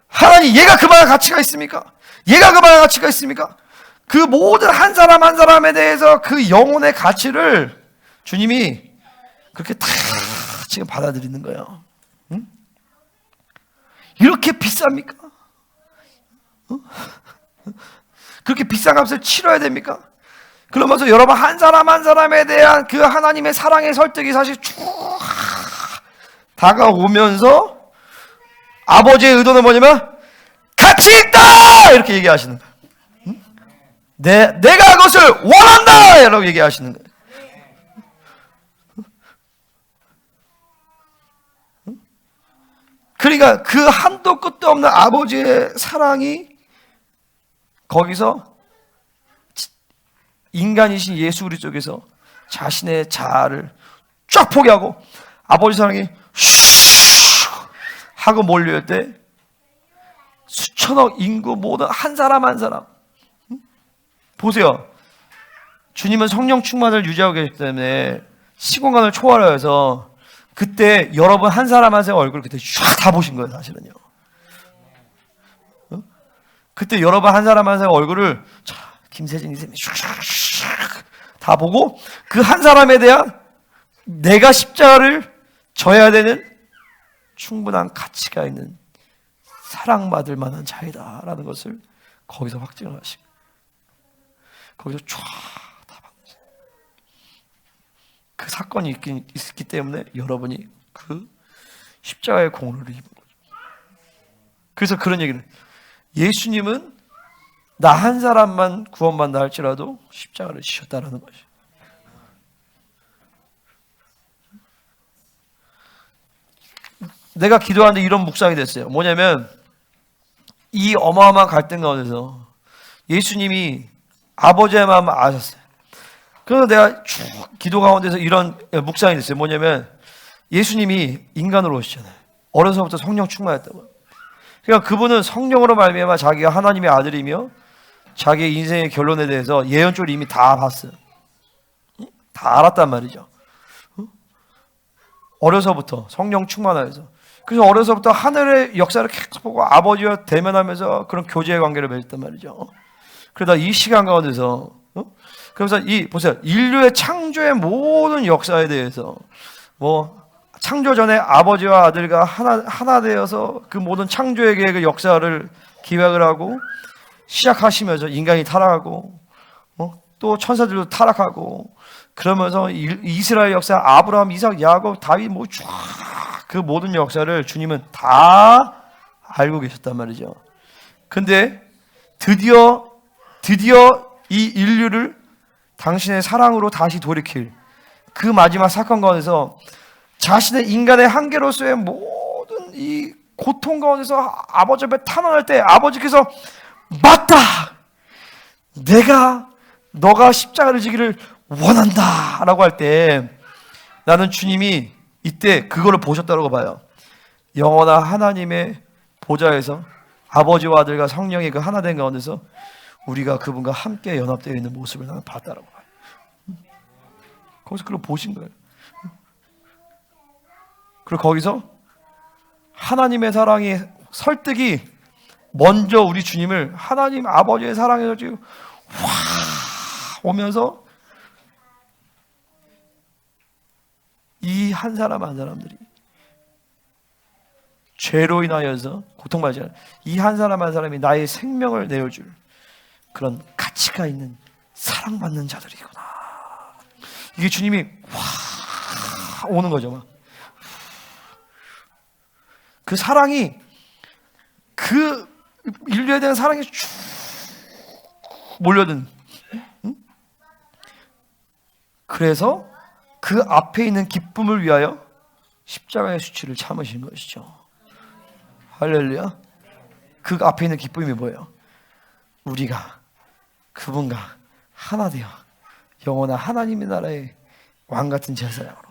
하나님 얘가 그만한 가치가 있습니까? 얘가 그만한 가치가 있습니까? 그 모든 한 사람 한 사람에 대해서 그 영혼의 가치를 주님이 그렇게 다 지금 받아들이는 거예요. 응? 이렇게 비쌉니까? 그렇게 비싼 값을 치러야 됩니까? 그러면서 여러분 한 사람 한 사람에 대한 그 하나님의 사랑의 설득이 사실 쭉 다가오면서 아버지의 의도는 뭐냐면 가치 있다! 이렇게 얘기하시는 거예요. 내가 그것을 원한다! 라고 얘기하시는 거예요. 그러니까 그 한도 끝도 없는 아버지의 사랑이 거기서 인간이신 예수 그리스도께서 자신의 자아를 쫙 포기하고 아버지 사랑이 슉 하고 몰려올 때 수천억 인구 모든 한 사람 한 사람 보세요. 주님은 성령 충만을 유지하고 계시기 때문에 시공간을 초월해서 그때 여러분 한 사람 한 사람 얼굴을 그때 쫙 다 보신 거예요 사실은요. 그때 여러분 한 사람 한 사람 얼굴을 김세진 이쌤이 슉슉 다 보고 그 한 사람에 대한 내가 십자가를 져야 되는 충분한 가치가 있는 사랑받을 만한 자이다라는 것을 거기서 확증을 하시고 거기서 쫙 다 박으세요. 그 사건이 있기 때문에 여러분이 그 십자가의 공로를 입은 거죠. 그래서 그런 얘기를 예수님은 나 한 사람만 구원받는다 할지라도 십자가를 지셨다라는 것이죠. 내가 기도하는데 이런 묵상이 됐어요. 뭐냐면 이 어마어마한 갈등 가운데서 예수님이 아버지의 마음을 아셨어요. 그래서 내가 쭉 기도 가운데서 이런 묵상이 됐어요. 뭐냐면 예수님이 인간으로 오시잖아요. 어려서부터 성령 충만했다고요. 그러니까 그분은 성령으로 말미암아 자기가 하나님의 아들이며 자기의 인생의 결론에 대해서 예언적으로 이미 다 봤어요. 다 알았단 말이죠. 어려서부터 성령 충만하여서. 그래서 어려서부터 하늘의 역사를 계속 보고 아버지와 대면하면서 그런 교제의 관계를 맺었단 말이죠. 그러다 이 시간 가운데서 그래서 보세요. 인류의 창조의 모든 역사에 대해서 창조 전에 아버지와 아들과 하나 되어서 그 모든 창조의 계획의 역사를 기획을 하고 시작하시면서 인간이 타락하고 또 천사들도 타락하고 그러면서 이스라엘 역사 아브라함, 이삭, 야곱, 다윗 쫙 그 모든 역사를 주님은 다 알고 계셨단 말이죠. 근데 드디어 이 인류를 당신의 사랑으로 다시 돌이킬 그 마지막 사건 가운데서 자신의 인간의 한계로서의 모든 이 고통 가운데서 아버지 앞에 탄원할 때 아버지께서 맞다! 너가 십자가를 지기를 원한다! 라고 할 때 나는 주님이 이때 그거를 보셨다고 봐요. 영원한 하나님의 보좌에서 아버지와 아들과 성령의 그 하나 된 가운데서 우리가 그분과 함께 연합되어 있는 모습을 나는 봤다라고 봐요. 거기서 그걸 보신 거예요. 그리고 거기서 하나님의 사랑이 설득이 먼저 우리 주님을 하나님 아버지의 사랑에서 지금 확 오면서 이 한 사람 한 사람들이 죄로 인하여서 고통받지 않아요. 이 한 사람 한 사람이 나의 생명을 내어줄 그런 가치가 있는 사랑받는 자들이구나. 이게 주님이 확 오는 거죠. 막. 그 사랑이 그 인류에 대한 사랑이 쭉 몰려든. 그래서 그 앞에 있는 기쁨을 위하여 십자가의 수치를 참으신 것이죠. 할렐루야. 그 앞에 있는 기쁨이 뭐예요? 우리가 그분과 하나 되어 영원한 하나님의 나라의 왕같은 제사장으로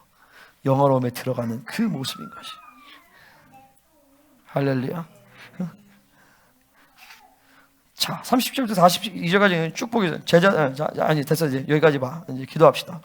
영화로움에 들어가는 그 모습인 것이. 할렐루야. 자, 30절부터 42절까지 쭉 보겠습니다. 아니 됐어, 이제 여기까지 봐. 이제 기도합시다.